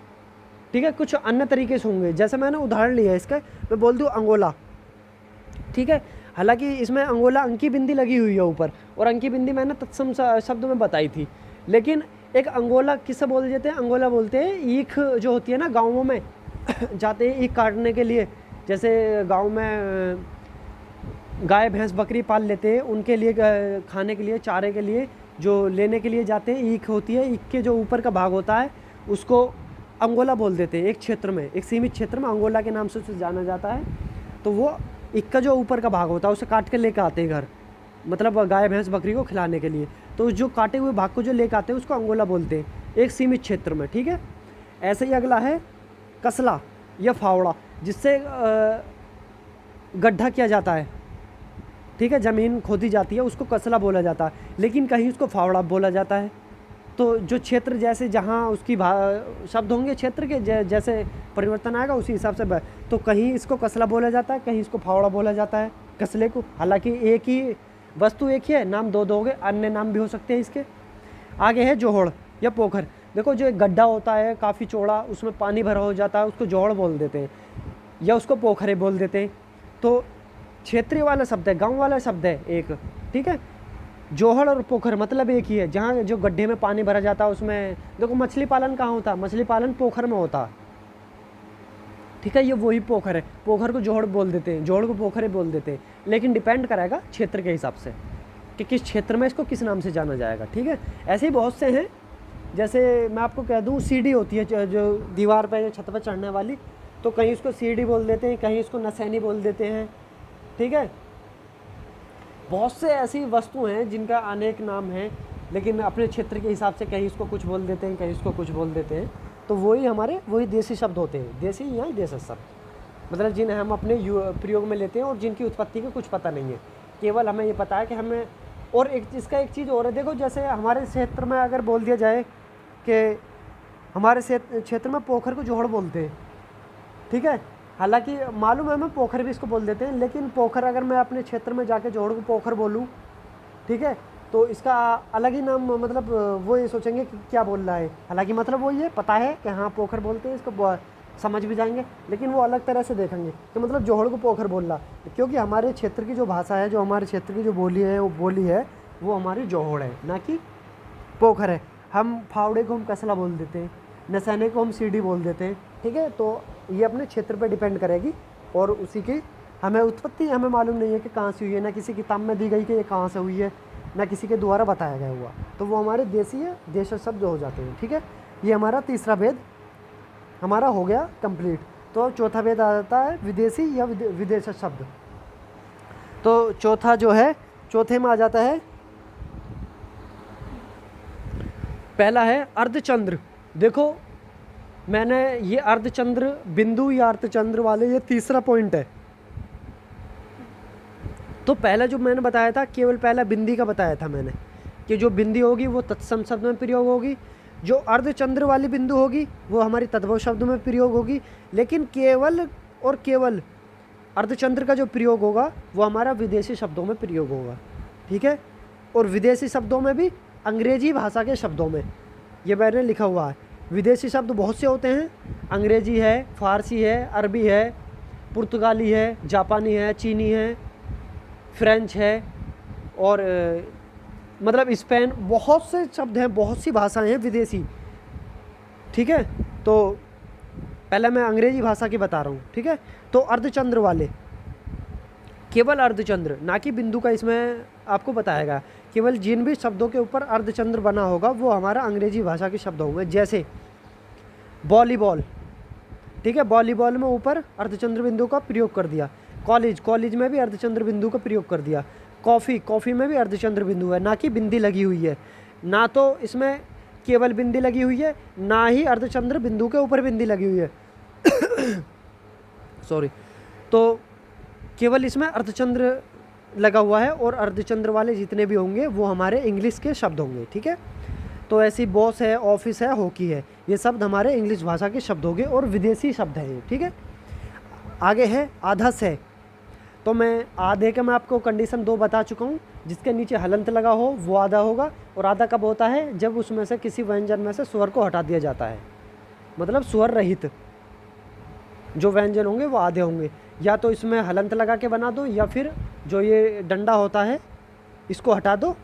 [SPEAKER 1] ठीक है, कुछ अन्य तरीके से होंगे। जैसे मैंने उदाहरण लिया है इसका, मैं बोल दूँ अंगोला, ठीक है। हालांकि इसमें अंगोला अंकी बिंदी लगी हुई है ऊपर, और अंकी बिंदी मैंने तत्सम शब्द में बताई थी, लेकिन एक अंगोला किससे बोल देते हैं, अंगोला बोलते हैं ईख जो होती है ना गाँवों में जाते हैं ईख काटने के लिए। जैसे गाँव में गाय भैंस बकरी पाल लेते हैं, उनके लिए खाने के लिए, चारे के लिए जो लेने के लिए जाते हैं, ईख होती है, ईख के जो ऊपर का भाग होता है उसको अंगोला बोल देते हैं। एक क्षेत्र में, एक सीमित क्षेत्र में अंगोला के नाम से उसे जाना जाता है। तो वो ईख का जो ऊपर का भाग होता है उसे काट के लेकर आते हैं घर, मतलब गाय भैंस बकरी को खिलाने के लिए। तो जो काटे हुए भाग को जो लेकर आते हैं उसको अंगोला बोलते हैं, एक सीमित क्षेत्र में, ठीक है। ऐसे ही अगला है कसला या फावड़ा, जिससे गड्ढा किया जाता है, ठीक है, ज़मीन खोदी जाती है, उसको कसला बोला जाता है, लेकिन कहीं उसको फावड़ा बोला जाता है। तो जो क्षेत्र जैसे जहाँ उसकी शब्द होंगे क्षेत्र के जैसे परिवर्तन आएगा उसी हिसाब से तो कहीं इसको कसला बोला जाता है, कहीं इसको फावड़ा बोला जाता है कसले को। हालांकि एक ही वस्तु एक ही है, नाम दो दो हो गए, अन्य नाम भी हो सकते हैं इसके। आगे है जोहड़ या पोखर। देखो जो एक गड्ढा होता है काफ़ी चौड़ा, उसमें पानी भरा हो जाता है, उसको जोहड़ बोल देते हैं या उसको पोखरे बोल देते हैं। तो क्षेत्रीय वाला शब्द है, गाँव वाला शब्द है एक, ठीक है। जोहड़ और पोखर मतलब एक ही है, जहाँ जो गड्ढे में पानी भरा जाता है उसमें। देखो मछली पालन कहाँ होता है, मछली पालन पोखर में होता है, ठीक है, ये वही पोखर है। पोखर को जोहड़ बोल देते हैं, जोहड़ को पोखरे बोल देते हैं, लेकिन डिपेंड करेगा क्षेत्र के हिसाब से कि किस क्षेत्र में इसको किस नाम से जाना जाएगा, ठीक है। ऐसे ही बहुत से हैं, जैसे मैं आपको कह दूँ सीढ़ी होती है जो दीवार पर छत पर चढ़ने वाली, तो कहीं इसको सीढ़ी बोल देते हैं, कहीं इसको नसैनी बोल देते हैं, ठीक है। बहुत से ऐसी वस्तु हैं जिनका अनेक नाम है, लेकिन अपने क्षेत्र के हिसाब से कहीं इसको कुछ बोल देते हैं, कहीं इसको कुछ बोल देते हैं। तो वही देसी शब्द होते हैं, देसी या देशज शब्द, मतलब जिन्हें हम अपने प्रयोग में लेते हैं और जिनकी उत्पत्ति का कुछ पता नहीं है, केवल हमें ये पता है कि हमें। और इसका एक चीज़ और है, देखो जैसे हमारे क्षेत्र में अगर बोल दिया जाए कि हमारे क्षेत्र में पोखर को जोहड़ बोलते हैं, ठीक है, हालांकि मालूम है हमें पोखर भी इसको बोल देते हैं, लेकिन पोखर अगर मैं अपने क्षेत्र में जाके जोहड़ को पोखर बोलूँ, ठीक है, तो इसका अलग ही नाम, मतलब वो ये सोचेंगे कि क्या बोल रहा है। हालांकि मतलब वो ये पता है कि हाँ पोखर बोलते हैं, इसको समझ भी जाएंगे, लेकिन वो अलग तरह से देखेंगे कि मतलब जोहड़ को पोखर बोल रहा, क्योंकि हमारे क्षेत्र की जो भाषा है, जो हमारे क्षेत्र की जो बोली है, वो हमारी जोहड़ है, ना कि पोखर है। हम फावड़े को हम कसला बोल देते हैं, नसैने को हम सीढ़ी बोल देते हैं, ठीक है। तो ये अपने क्षेत्र पर डिपेंड करेगी, और उसी की हमें उत्पत्ति हमें मालूम नहीं है कि कहाँ से हुई है, ना किसी किताब में दी गई कि ये कहाँ से हुई है, ना किसी के द्वारा बताया गया हुआ, तो वो हमारे देसी है, देशज शब्द हो जाते हैं, ठीक है। ये हमारा तीसरा भेद हमारा हो गया कंप्लीट। तो चौथा भेद आ जाता है विदेशी या विदेशज शब्द। तो चौथा जो है, चौथे में आ जाता है, पहला है अर्धचंद्र। देखो मैंने ये अर्धचंद्र बिंदु या अर्धचंद्र वाले, ये तीसरा पॉइंट है। तो पहला जो मैंने बताया था, केवल पहला बिंदी का बताया था मैंने कि जो बिंदी होगी वो तत्सम शब्द में प्रयोग होगी, जो अर्धचंद्र वाली बिंदु होगी वो हमारी तद्भव शब्द में प्रयोग होगी, लेकिन केवल और केवल अर्धचंद्र का जो प्रयोग होगा वो हमारा विदेशी शब्दों में प्रयोग होगा, ठीक है। और विदेशी शब्दों में भी अंग्रेजी भाषा के शब्दों में, ये मैंने लिखा हुआ है। विदेशी शब्द बहुत से होते हैं, अंग्रेजी है, फारसी है, अरबी है, पुर्तगाली है, जापानी है, चीनी है, फ्रेंच है, और मतलब स्पेन, बहुत से शब्द हैं, बहुत सी भाषाएं हैं विदेशी, ठीक है। तो पहले मैं अंग्रेजी भाषा की बता रहा हूँ, ठीक है। तो अर्धचंद्र वाले, केवल अर्धचंद्र, ना कि बिंदु का इसमें आपको बताएगा, केवल जिन भी शब्दों के ऊपर अर्धचंद्र बना होगा वो हमारा अंग्रेजी भाषा के शब्द होंगे। जैसे वॉलीबॉल, ठीक है, वॉलीबॉल में ऊपर अर्धचंद्र बिंदु का प्रयोग कर दिया। कॉलेज में भी अर्धचंद्र बिंदु का प्रयोग कर दिया। कॉफ़ी में भी अर्धचंद्र बिंदु है, ना कि बिंदी लगी हुई है, ना तो इसमें केवल बिंदी लगी हुई है, ना ही अर्धचंद्र बिंदु के ऊपर बिंदी लगी हुई है सॉरी। तो केवल इसमें अर्धचंद्र लगा हुआ है, और अर्धचंद्र वाले जितने भी होंगे वो हमारे इंग्लिश के शब्द होंगे, ठीक है। तो ऐसी बॉस है, ऑफिस है, हॉकी है, ये शब्द हमारे इंग्लिश भाषा के शब्द होंगे और विदेशी शब्द हैं ये, ठीक है। आगे है आधा से। तो मैं आधे का मैं आपको कंडीशन 2 बता चुका हूँ, जिसके नीचे हलंत लगा हो वो आधा होगा। और आधा कब होता है, जब उसमें से किसी व्यंजन में से स्वर को हटा दिया जाता है, मतलब स्वर रहित जो व्यंजन होंगे वो आधे होंगे। या तो इसमें हलंत लगा के बना दो, या फिर जो ये डंडा होता है इसको हटा दो,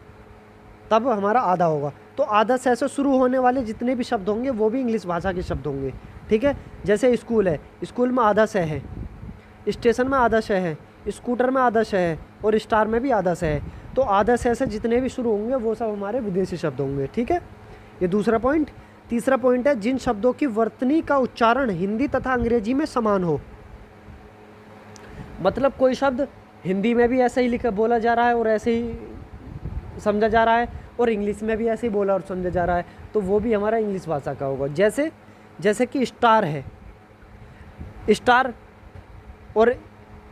[SPEAKER 1] तब हमारा आधा होगा। तो आधा से ऐसे शुरू होने वाले जितने भी शब्द होंगे वो भी इंग्लिश भाषा के शब्द होंगे, ठीक है। जैसे स्कूल है, स्कूल में आधा से है, स्टेशन में आधा से है, स्कूटर में आधा से है, और स्टार में भी आधा से है। तो आधा से जितने भी शुरू होंगे वो सब हमारे विदेशी शब्द होंगे, ठीक है। ये दूसरा पॉइंट। तीसरा पॉइंट है जिन शब्दों की वर्तनी का उच्चारण हिंदी तथा अंग्रेजी में समान हो। मतलब कोई शब्द हिंदी में भी ऐसे ही लिखा बोला जा रहा है और ऐसे ही समझा जा रहा है, और इंग्लिश में भी ऐसे ही बोला और समझा जा रहा है, तो वो भी हमारा इंग्लिश भाषा का होगा। जैसे कि स्टार है, स्टार और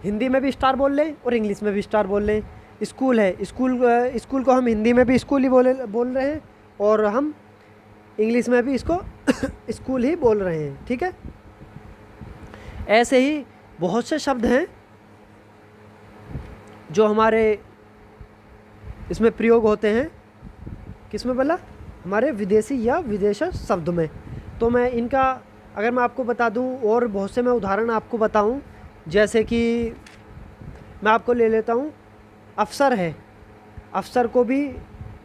[SPEAKER 1] हिंदी में भी स्टार बोल लें और इंग्लिश में भी स्टार बोल लें। स्कूल है, स्कूल को हम हिंदी में भी स्कूल ही बोल रहे हैं और हम इंग्लिश में भी इसको स्कूल ही बोल रहे हैं, ठीक है। ऐसे ही बहुत से शब्द हैं जो हमारे इसमें प्रयोग होते हैं। किस में बोला? हमारे विदेशी या विदेशी शब्द में। तो मैं इनका अगर मैं आपको बता दूं और बहुत से मैं उदाहरण आपको बताऊं, जैसे कि मैं आपको ले लेता हूं, अफसर है, अफसर को भी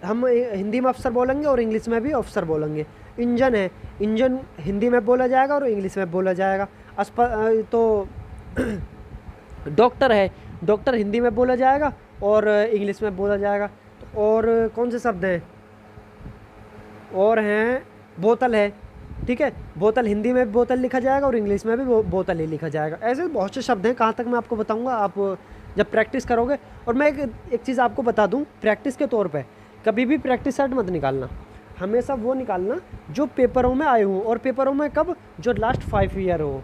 [SPEAKER 1] हम हिंदी में अफसर बोलेंगे और इंग्लिश में भी अफसर बोलेंगे। इंजन है, इंजन हिंदी में बोला जाएगा और इंग्लिश में बोला जाएगा। तो डॉक्टर है, डॉक्टर हिंदी में बोला जाएगा और इंग्लिश में बोला जाएगा। तो और कौन से शब्द हैं? और हैं बोतल है, ठीक है, बोतल हिंदी में बोतल लिखा जाएगा और इंग्लिश में भी बोतल ही लिखा जाएगा। ऐसे बहुत से शब्द हैं, कहाँ तक मैं आपको बताऊंगा आप जब प्रैक्टिस करोगे। और मैं एक चीज़ आपको बता दूं, प्रैक्टिस के तौर पे कभी भी प्रैक्टिस सेट मत निकालना, हमेशा वो निकालना जो पेपरों में आए हों। और पेपरों में कब? जो लास्ट 5 ईयर हो,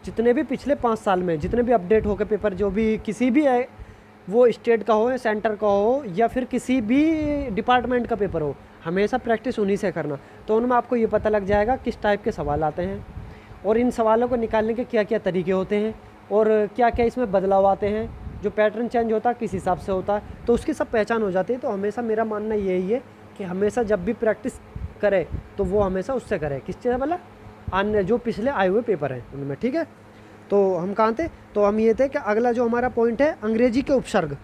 [SPEAKER 1] जितने भी पिछले 5 साल में जितने भी अपडेट होकर पेपर जो भी किसी भी है, वो स्टेट का हो या सेंटर का हो या फिर किसी भी डिपार्टमेंट का पेपर हो, हमेशा प्रैक्टिस उन्हीं से करना। तो उनमें आपको ये पता लग जाएगा किस टाइप के सवाल आते हैं और इन सवालों को निकालने के क्या क्या तरीके होते हैं और क्या क्या इसमें बदलाव आते हैं, जो पैटर्न चेंज होता है किस हिसाब से होता है, तो उसकी सब पहचान हो जाती है। तो हमेशा मेरा मानना यही है कि हमेशा जब भी प्रैक्टिस करे तो वो हमेशा उससे करे, किस चीज़ वाला, अन्य जो पिछले आए हुए पेपर हैं उनमें, ठीक है। तो हम कहाँ थे? तो हम ये थे कि अगला जो हमारा पॉइंट है अंग्रेजी के उपसर्ग।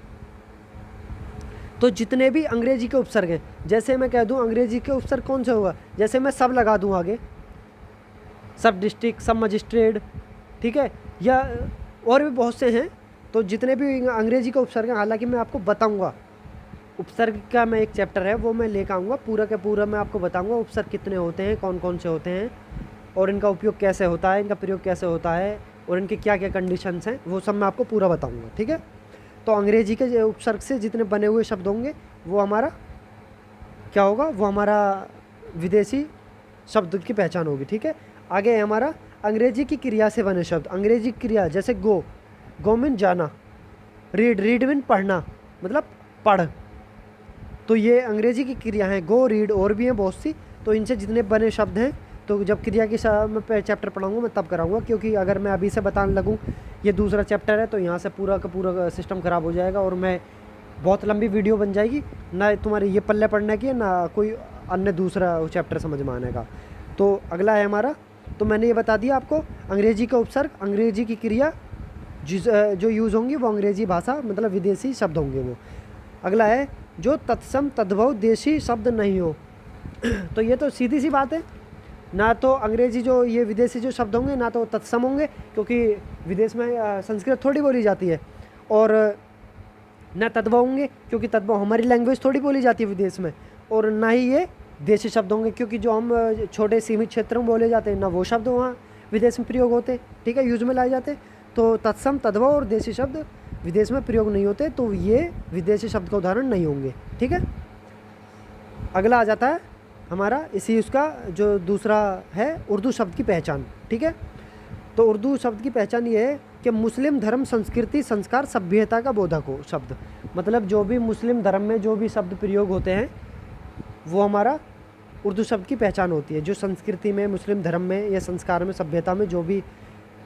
[SPEAKER 1] तो जितने भी अंग्रेजी के उपसर्ग हैं, जैसे मैं कह दूं अंग्रेजी के उपसर्ग कौन सा होगा, जैसे मैं सब लगा दूं आगे, सब डिस्ट्रिक्ट, सब मजिस्ट्रेट, ठीक है, या और भी बहुत से हैं। तो जितने भी अंग्रेजी के उपसर्ग हैं, हालांकि मैं आपको बताऊंगा, उपसर्ग का मैं एक चैप्टर है वो मैं लेकर आऊँगा, पूरा का पूरा मैं आपको बताऊँगा उपसर्ग कितने होते हैं, कौन कौन से होते हैं और इनका उपयोग कैसे होता है, इनका प्रयोग कैसे होता है और इनके क्या क्या कंडीशंस हैं, वो सब मैं आपको पूरा बताऊँगा, ठीक है। तो अंग्रेजी के उपसर्ग से जितने बने हुए शब्द होंगे वो हमारा क्या होगा, वो हमारा विदेशी शब्द की पहचान होगी, ठीक है। आगे है हमारा अंग्रेजी की क्रिया से बने शब्द। अंग्रेजी क्रिया जैसे गो मीन जाना, रीड मीन पढ़ना, मतलब पढ़। तो ये अंग्रेजी की क्रिया है, गो, रीड, और भी हैं बहुत सी। तो इनसे जितने बने शब्द हैं, तो जब क्रिया की मैं चैप्टर पढ़ाऊँगा मैं तब कराऊँगा, क्योंकि अगर मैं अभी से बताने लगूँ, ये दूसरा चैप्टर है, तो यहाँ से पूरा का पूरा सिस्टम ख़राब हो जाएगा और मैं बहुत लंबी वीडियो बन जाएगी, ना तुम्हारे ये पल्ले पढ़ने की ना कोई अन्य दूसरा चैप्टर समझ में आने का। तो अगला है हमारा, तो मैंने ये बता दिया आपको अंग्रेजी का उपसर्ग, अंग्रेजी की क्रिया जो यूज़ होंगी वो अंग्रेजी भाषा मतलब विदेशी शब्द होंगे वो। अगला है जो तत्सम तद्भव देशी शब्द नहीं हो। तो ये तो सीधी सी बात है, ना तो अंग्रेजी जो ये विदेशी जो शब्द होंगे ना तो तत्सम होंगे, क्योंकि विदेश में संस्कृत थोड़ी बोली जाती है, और ना तद्भव होंगे क्योंकि तद्भव हमारी लैंग्वेज थोड़ी बोली जाती है विदेश में, और ना ही ये देशी शब्द होंगे क्योंकि जो हम छोटे सीमित क्षेत्रों में बोले जाते हैं ना वो शब्द वहाँ विदेश में प्रयोग होते, ठीक है, यूज में लाए जाते। तो तत्सम तद्भव और देशी शब्द विदेश में प्रयोग नहीं होते, तो ये विदेशी शब्द का उदाहरण नहीं होंगे, ठीक है। अगला आ जाता है हमारा इसी उसका जो दूसरा है उर्दू शब्द की पहचान, ठीक है। तो उर्दू शब्द की पहचान ये है कि मुस्लिम धर्म संस्कृति संस्कार सभ्यता का बोधक हो शब्द, मतलब जो भी मुस्लिम धर्म में जो भी शब्द प्रयोग होते हैं वो हमारा उर्दू शब्द की पहचान होती है। जो संस्कृति में, मुस्लिम धर्म में या संस्कार में, सभ्यता में जो भी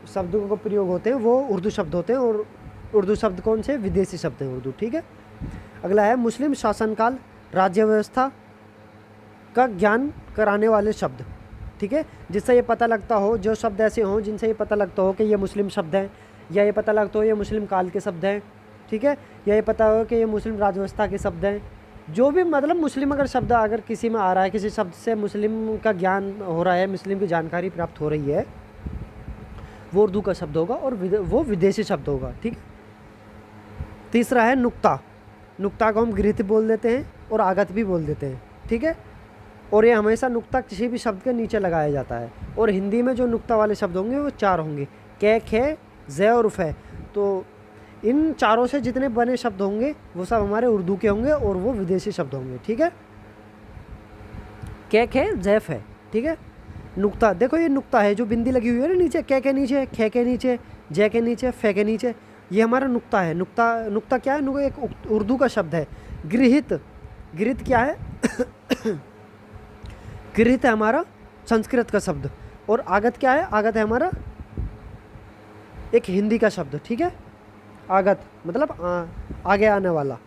[SPEAKER 1] शब्दों को प्रयोग होते हैं वो उर्दू शब्द होते हैं, और उर्दू शब्द कौन से? विदेशी शब्द हैं उर्दू, ठीक है। अगला है मुस्लिम शासनकाल राज्य व्यवस्था का ज्ञान कराने वाले शब्द, ठीक है, जिससे ये पता लगता हो, जो शब्द ऐसे हों जिनसे ये पता लगता हो कि ये मुस्लिम शब्द हैं, या ये पता लगता हो ये मुस्लिम काल के शब्द हैं, ठीक है, या ये पता हो कि ये मुस्लिम राज्यव्यवस्था के शब्द हैं। जो भी मतलब मुस्लिम अगर शब्द अगर किसी में आ रहा है, किसी शब्द से मुस्लिम का ज्ञान हो रहा है, मुस्लिम की जानकारी प्राप्त हो रही है, वो उर्दू का शब्द होगा और वो विदेशी शब्द होगा, ठीक है। तीसरा है नुक्ता। नुक्ता को हम गृहीत बोल देते हैं और आगत भी बोल देते हैं, ठीक है, और ये हमेशा नुक्ता किसी भी शब्द के नीचे लगाया जाता है। और हिंदी में जो नुक्ता वाले शब्द होंगे वो 4 होंगे, कै, खे, ज़े और फे। तो इन चारों से जितने बने शब्द होंगे वो सब हमारे उर्दू के होंगे और वो विदेशी शब्द होंगे। ठीक है, कैक है, जैफ है। ठीक है, नुक्ता, देखो ये नुक्ता है जो बिंदी लगी हुई है ना नीचे, कै के नीचे, खे के नीचे, जय के नीचे, फे के नीचे, ये हमारा नुक्ता है। नुक्ता, नुक्ता क्या है? एक उर्दू का शब्द है। गृहित, गृहित क्या है? गृहित है हमारा संस्कृत का शब्द। और आगत क्या है? आगत है हमारा एक हिंदी का शब्द। ठीक है, आगत मतलब आगे आने वाला।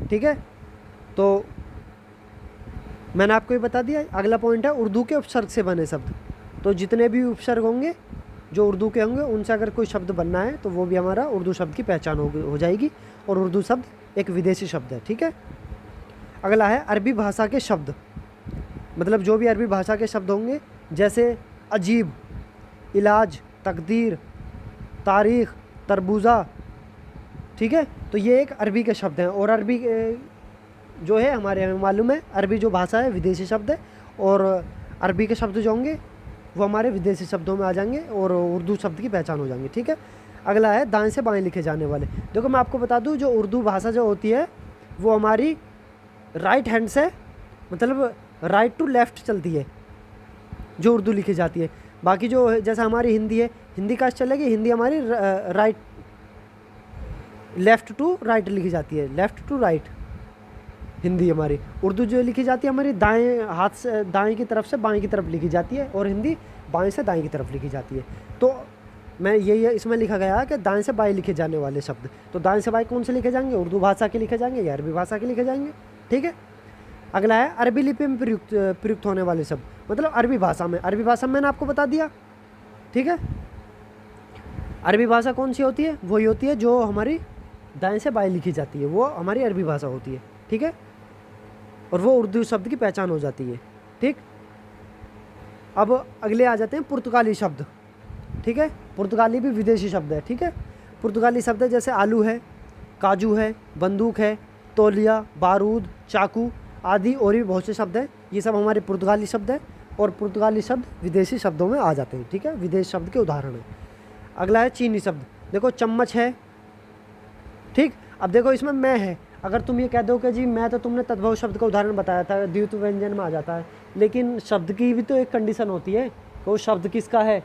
[SPEAKER 1] ठीक है, तो मैंने आपको ये बता दिया। अगला पॉइंट है उर्दू के उपसर्ग से बने शब्द। तो जितने भी उपसर्ग होंगे जो उर्दू के होंगे उनसे अगर कोई शब्द बनना है तो वो भी हमारा उर्दू शब्द की पहचान हो जाएगी। और उर्दू शब्द एक विदेशी शब्द है। ठीक है, अगला है अरबी भाषा के शब्द। मतलब जो भी अरबी भाषा के शब्द होंगे, जैसे अजीब, इलाज, तकदीर, तारीख़, तरबूजा। ठीक है, तो ये एक अरबी के शब्द हैं। और अरबी जो है हमारे हमें मालूम है अरबी जो भाषा है विदेशी शब्द है। और अरबी के शब्द जो होंगे वो हमारे विदेशी शब्दों में आ जाएंगे और उर्दू शब्द की पहचान हो जाएंगे। ठीक है, अगला है दाएं से बाएं लिखे जाने वाले। देखो मैं आपको बता दूं, जो उर्दू भाषा जो होती है वो हमारी राइट हैंड से, मतलब राइट टू लेफ़्ट चलती है जो उर्दू लिखी जाती है। बाकी जो जैसा हमारी हिंदी है, हिंदी का चलेगी, हिंदी हमारी राइट, लेफ़्ट टू राइट लिखी जाती है, लेफ़्ट टू राइट हिंदी हमारी। उर्दू जो लिखी जाती है हमारी दाएं हाथ से, दाएं की तरफ से बाएं की तरफ लिखी जाती है। और हिंदी बाएं से दाएं की तरफ लिखी जाती है। तो मैं ये इसमें लिखा गया है कि दाएं से बाएं लिखे जाने वाले शब्द। तो दाएं से बाएं कौन से लिखे जाएंगे? उर्दू भाषा के लिखे जाएंगे या अरबी भाषा के लिखे जाएंगे। ठीक है, अगला है अरबी लिपि में प्रयुक्त होने वाले शब्द, मतलब अरबी भाषा में। अरबी भाषा में मैंने आपको बता दिया। ठीक है, अरबी भाषा कौन सी होती है? वही होती है जो हमारी दाएं से बाएं लिखी जाती है, वो हमारी अरबी भाषा होती है। ठीक है, और वो उर्दू शब्द की पहचान हो जाती है। ठीक, अब अगले आ जाते हैं पुर्तगाली शब्द। ठीक है, पुर्तगाली भी विदेशी शब्द है। ठीक है, पुर्तगाली शब्द है जैसे आलू है, काजू है, बंदूक है, तौलिया, बारूद, चाकू आदि और भी बहुत से शब्द हैं। ये सब हमारे पुर्तगाली शब्द हैं और पुर्तगाली शब्द विदेशी शब्दों में आ जाते हैं। ठीक है, विदेश शब्द के उदाहरण हैं। अगला है चीनी शब्द। देखो चम्मच है। ठीक, अब देखो इसमें मैं है। अगर तुम ये कह दो कि जी मैं, तो तुमने तद्भव शब्द का उदाहरण बताया था, द्वित व्यंजन में आ जाता है। लेकिन शब्द की भी तो एक कंडीशन होती है कि वो शब्द किसका है।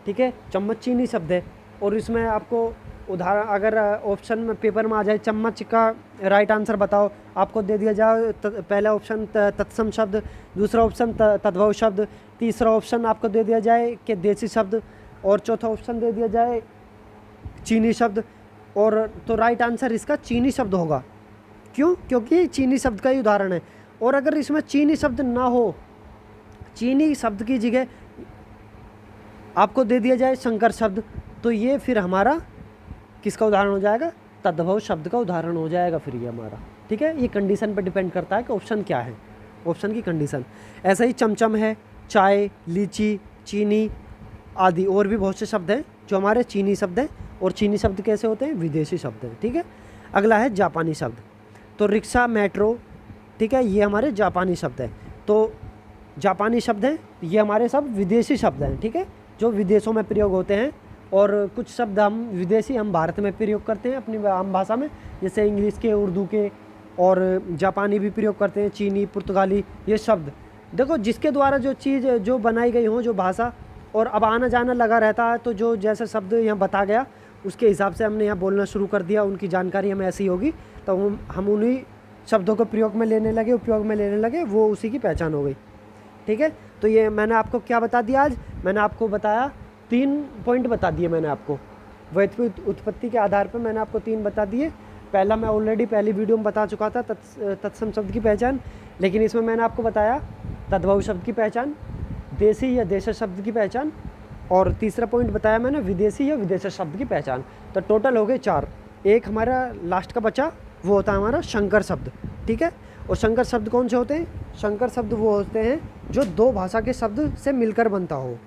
[SPEAKER 1] ठीक है, चम्मच चीनी शब्द है। और इसमें आपको उदाहरण, अगर ऑप्शन में पेपर में आ जाए चम्मच का राइट आंसर बताओ, आपको दे दिया जाए पहला ऑप्शन तत्सम शब्द, दूसरा ऑप्शन तद्भव शब्द, तीसरा ऑप्शन आपको दे दिया जाए कि देसी शब्द, और चौथा ऑप्शन दे दिया जाए चीनी शब्द। और तो राइट आंसर इसका चीनी शब्द होगा। क्यों? क्योंकि चीनी शब्द का ही उदाहरण है। और अगर इसमें चीनी शब्द ना हो, चीनी शब्द की जगह आपको दे दिया जाए शंकर शब्द, तो ये फिर हमारा किसका उदाहरण हो जाएगा? तद्भव शब्द का उदाहरण हो जाएगा फिर ये हमारा। ठीक है, ये कंडीशन पर डिपेंड करता है कि ऑप्शन क्या है, ऑप्शन की कंडीशन। ऐसा ही चमचम है, चाय, लीची, चीनी आदि और भी बहुत से शब्द हैं जो हमारे चीनी शब्द हैं। और चीनी शब्द कैसे होते हैं? विदेशी शब्द हैं। ठीक है, अगला है जापानी शब्द। तो रिक्शा, मेट्रो, ठीक है, ये हमारे जापानी शब्द हैं। तो जापानी शब्द हैं, ये हमारे सब विदेशी शब्द हैं। ठीक है, जो विदेशों में प्रयोग होते हैं। और कुछ शब्द हम विदेशी हम भारत में प्रयोग करते हैं अपनी आम भाषा में, जैसे इंग्लिश के, उर्दू के, और जापानी भी प्रयोग करते हैं, चीनी, पुर्तगाली, ये शब्द। देखो जिसके द्वारा जो चीज़ जो बनाई गई हो, जो भाषा, और अब आना जाना लगा रहता है, तो जो जैसे शब्द यहाँ बता गया उसके हिसाब से हमने यहाँ बोलना शुरू कर दिया, उनकी जानकारी हमें ऐसी होगी तो हम उन्हीं शब्दों को प्रयोग में लेने लगे, उपयोग में लेने लगे, वो उसी की पहचान हो गई। ठीक है, तो ये मैंने आपको क्या बता दिया आज? मैंने आपको बताया 3 पॉइंट बता दिए मैंने आपको। वैध उत्पत्ति के आधार पर मैंने आपको 3 बता दिए। पहला मैं ऑलरेडी पहली वीडियो में बता चुका था, तत्सम शब्द की पहचान। लेकिन इसमें मैंने आपको बताया तद्भव शब्द की पहचान, देसी या देश शब्द की पहचान, और तीसरा पॉइंट बताया मैंने विदेशी या विदेश शब्द की पहचान। तो टोटल हो गए 4। एक हमारा लास्ट का बचा, वो होता है हमारा शंकर शब्द। ठीक है, और शंकर शब्द कौन से होते हैं? शंकर शब्द वो होते हैं जो 2 भाषा के शब्द से मिलकर बनता हो।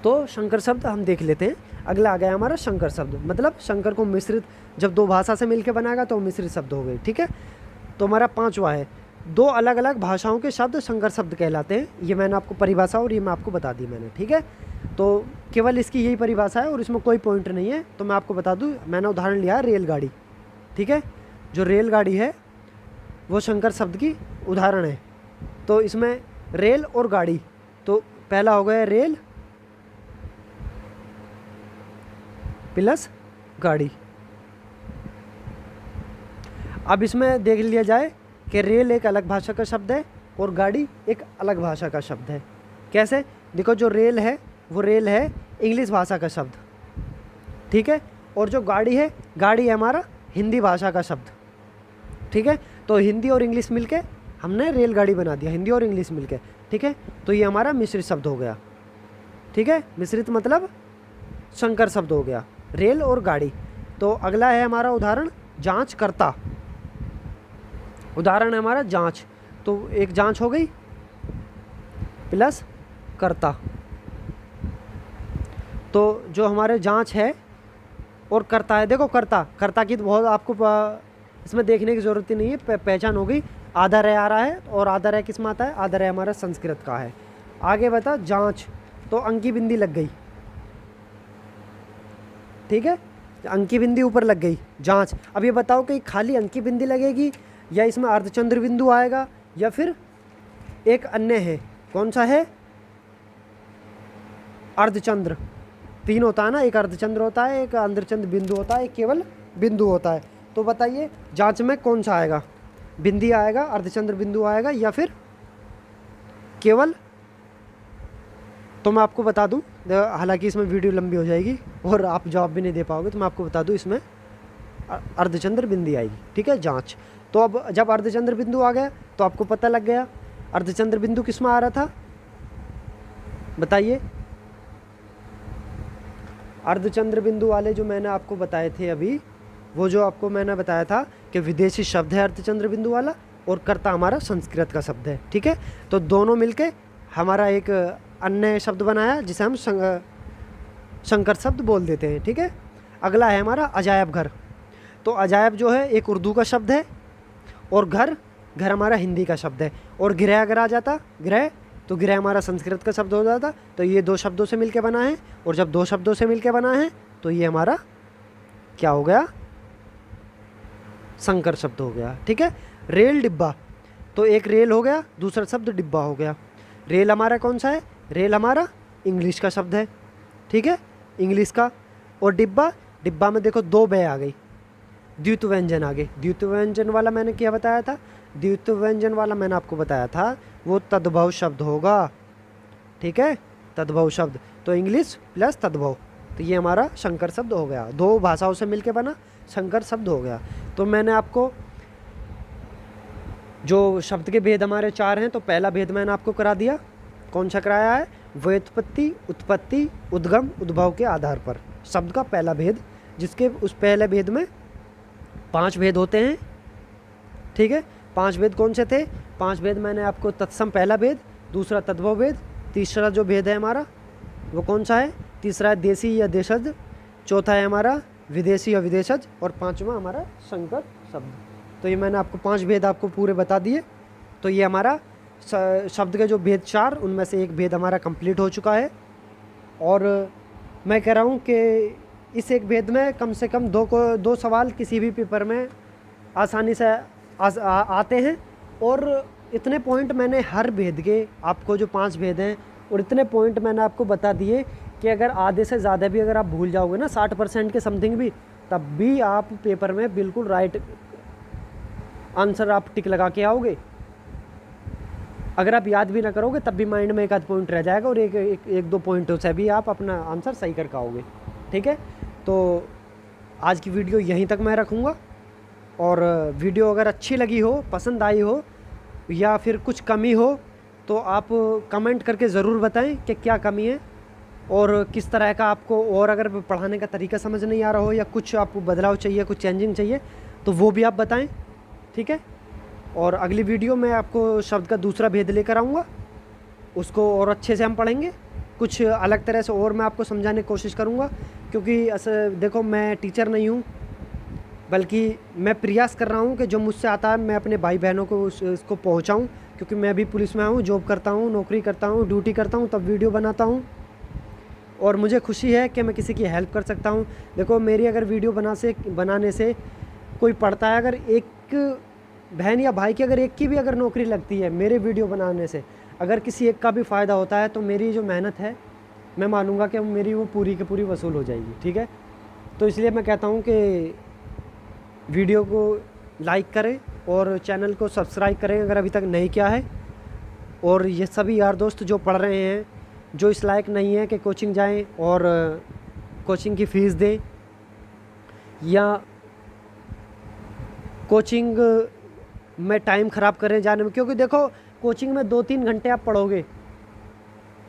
[SPEAKER 1] तो शंकर शब्द हम देख लेते हैं। अगला आ गया हमारा शंकर शब्द, मतलब शंकर को मिश्रित, जब 2 भाषा से मिलकर बनाएगा तो मिश्रित शब्द हो गए। ठीक है, तो हमारा 5वां है दो अलग अलग भाषाओं के शब्द संकर शब्द कहलाते हैं। ये मैंने आपको परिभाषा और ये मैं आपको बता दी मैंने, ठीक है। तो केवल इसकी यही परिभाषा है और इसमें कोई पॉइंट नहीं है। तो मैं आपको बता दूं, मैंने उदाहरण लिया है रेलगाड़ी, ठीक है। जो रेलगाड़ी है वो संकर शब्द की उदाहरण है। तो इसमें रेल और गाड़ी, तो पहला हो गया रेल प्लस गाड़ी। अब इसमें देख लिया जाए कि रेल एक अलग भाषा का शब्द है और गाड़ी एक अलग भाषा का शब्द है। कैसे? देखो, जो रेल है वो रेल है इंग्लिश भाषा का शब्द, ठीक है। और जो गाड़ी है, गाड़ी है हमारा हिंदी भाषा का शब्द, ठीक है। तो हिंदी और इंग्लिश मिलके हमने रेलगाड़ी बना दिया, हिंदी और इंग्लिश मिलके, ठीक है। तो ये हमारा मिश्रित शब्द हो गया, ठीक है। मिश्रित मतलब संकर शब्द हो गया, रेल और गाड़ी। तो अगला है हमारा उदाहरण जांचकर्ता। उदाहरण है हमारा जांच, तो एक जांच हो गई प्लस कर्ता। तो जो हमारे जांच है और कर्ता है, देखो कर्ता की तो बहुत आपको इसमें देखने की ज़रूरत ही नहीं है, पहचान हो गई। आधा रह आ रहा है और आधा रह किस में आता है? आधा रह हमारा संस्कृत का है। आगे बता जांच, तो अंकी बिंदी लग गई, ठीक है। अंकी बिंदी ऊपर लग गई, जांच। अब ये बताओ कि खाली अंकी बिंदी लगेगी या इसमें अर्धचंद्र बिंदु आएगा या फिर एक अन्य है? कौन सा है? अर्धचंद्र। तीन होता है ना, एक अर्धचंद्र होता है, एक अर्धचंद्र बिंदु होता है, एक केवल बिंदु होता है। तो बताइए जांच में कौन सा आएगा? बिंदी आएगा, अर्धचंद्र बिंदु आएगा या फिर केवल? तो मैं आपको बता दूं, हालांकि इसमें वीडियो लंबी हो जाएगी और आप जवाब भी नहीं दे पाओगे, तो मैं आपको बता दूं इसमें अर्धचंद्र बिंदी आएगी, ठीक है, जांच। तो अब जब अर्धचंद्र बिंदु आ गया तो आपको पता लग गया अर्धचंद्र बिंदु किस में आ रहा था, बताइए। अर्धचंद्र बिंदु वाले जो मैंने आपको बताए थे अभी, वो जो आपको मैंने बताया था कि विदेशी शब्द है अर्धचंद्र बिंदु वाला और कर्ता हमारा संस्कृत का शब्द है, ठीक है। तो दोनों मिलके हमारा एक अन्य शब्द बनाया जिसे हम संकर शब्द बोल देते हैं, ठीक है। अगला है हमारा अजायब घर। तो अजायब जो है एक उर्दू का शब्द है और घर हमारा हिंदी का शब्द है। और गृह अगर आ जाता, गृह, तो गृह हमारा संस्कृत का शब्द हो जाता। तो ये दो शब्दों से मिलके बना है और जब दो शब्दों से मिलके बना है तो ये हमारा क्या हो गया? संकर शब्द हो गया, ठीक है। रेल डिब्बा, तो एक रेल हो गया, दूसरा शब्द डिब्बा हो गया। रेल हमारा कौन सा है? रेल हमारा इंग्लिश का शब्द है, ठीक है, इंग्लिश का। और डिब्बा में देखो दो बे आ गई, द्वित्व व्यंजन आ गए। द्वित्व व्यंजन वाला मैंने क्या बताया था? द्वित्व व्यंजन वाला मैंने आपको बताया था वो तद्भव शब्द होगा, ठीक है, तद्भव शब्द। तो इंग्लिश प्लस तद्भव, तो ये हमारा संकर शब्द हो गया, दो भाषाओं से मिलके बना संकर शब्द हो गया। तो मैंने आपको जो शब्द के भेद हमारे चार हैं, तो पहला भेद मैंने आपको करा दिया। कौन सा कराया है? व्युत्पत्ति, उत्पत्ति, उद्गम, उद्भव के आधार पर शब्द का पहला भेद, जिसके उस पहले भेद में 5 भेद होते हैं, ठीक है। 5 भेद कौन से थे? 5 भेद मैंने आपको तत्सम पहला भेद, दूसरा तद्भव भेद, तीसरा जो भेद है हमारा वो कौन सा है? तीसरा है देसी या देशज, चौथा है हमारा विदेशी या विदेशज, और पांचवा हमारा संकर शब्द। तो ये मैंने आपको 5 भेद आपको पूरे बता दिए। तो ये हमारा शब्द के जो भेद 4, उनमें से एक भेद हमारा कंप्लीट हो चुका है। और मैं कह रहा हूँ कि इस एक भेद में कम से कम दो सवाल किसी भी पेपर में आसानी से आते हैं। और इतने पॉइंट मैंने हर भेद के, आपको जो 5 भेद हैं और इतने पॉइंट मैंने आपको बता दिए कि अगर आधे से ज़्यादा भी अगर आप भूल जाओगे ना, 60% के समथिंग भी, तब भी आप पेपर में बिल्कुल राइट आंसर आप टिक लगा के आओगे। अगर आप याद भी ना करोगे तब भी माइंड में एक आध पॉइंट रह जाएगा और एक दो पॉइंटों से भी आप अपना आंसर सही कर पाओगे, ठीक है। तो आज की वीडियो यहीं तक मैं रखूँगा। और वीडियो अगर अच्छी लगी हो, पसंद आई हो या फिर कुछ कमी हो तो आप कमेंट करके ज़रूर बताएं कि क्या कमी है और किस तरह का आपको, और अगर पढ़ाने का तरीका समझ नहीं आ रहा हो या कुछ आपको बदलाव चाहिए, कुछ चेंजिंग चाहिए, तो वो भी आप बताएं, ठीक है। और अगली वीडियो में आपको शब्द का दूसरा भेद लेकर आऊँगा, उसको और अच्छे से हम पढ़ेंगे, कुछ अलग तरह से और मैं आपको समझाने की कोशिश करूँगा। क्योंकि ऐसे देखो, मैं टीचर नहीं हूँ बल्कि मैं प्रयास कर रहा हूँ कि जो मुझसे आता है मैं अपने भाई बहनों को उसको पहुँचाऊँ, क्योंकि मैं भी पुलिस में हूँ, जॉब करता हूँ, नौकरी करता हूँ, ड्यूटी करता हूँ, तब वीडियो बनाता हूँ और मुझे खुशी है कि मैं किसी की हेल्प कर सकता हूँ। देखो मेरी अगर वीडियो बनाने से कोई पढ़ता है, अगर एक बहन या भाई की अगर एक की भी अगर नौकरी लगती है मेरे वीडियो बनाने से, अगर किसी एक का भी फ़ायदा होता है, तो मेरी जो मेहनत है मैं मानूंगा कि मेरी वो पूरी की पूरी वसूल हो जाएगी। ठीक है, तो इसलिए मैं कहता हूँ कि वीडियो को लाइक करें और चैनल को सब्सक्राइब करें अगर अभी तक नहीं किया है। और ये सभी यार दोस्त जो पढ़ रहे हैं, जो इस लायक नहीं है कि कोचिंग जाएं और कोचिंग की फ़ीस दें या कोचिंग में टाइम ख़राब करें जाने में, क्योंकि देखो कोचिंग में 2-3 घंटे आप पढ़ोगे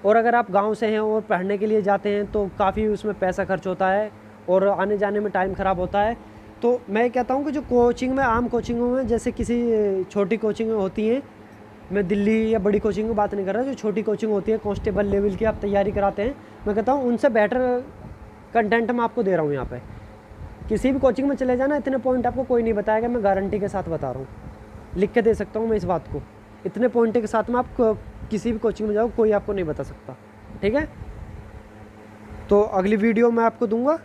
[SPEAKER 1] और अगर आप गांव से हैं और पढ़ने के लिए जाते हैं तो काफ़ी उसमें पैसा खर्च होता है और आने जाने में टाइम ख़राब होता है। तो मैं कहता हूँ कि जो कोचिंग में, आम कोचिंगों में, जैसे किसी छोटी कोचिंग होती हैं, मैं दिल्ली या बड़ी कोचिंग की बात नहीं कर रहा, जो छोटी कोचिंग होती है कांस्टेबल लेवल की आप तैयारी कराते हैं, मैं कहता हूँ उनसे बेटर कंटेंट मैं आपको दे रहा हूँ यहाँ पे। किसी भी कोचिंग में चले जाना, इतने पॉइंट आपको कोई नहीं बताएगा, मैं गारंटी के साथ बता रहा हूँ, लिख के दे सकता हूँ मैं इस बात को। इतने पॉइंट के साथ में आप किसी भी कोचिंग में जाओ, कोई आपको नहीं बता सकता। ठीक है, तो अगली वीडियो मैं आपको दूंगा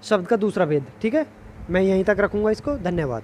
[SPEAKER 1] शब्द का दूसरा भेद। ठीक है, मैं यहीं तक रखूँगा इसको। धन्यवाद।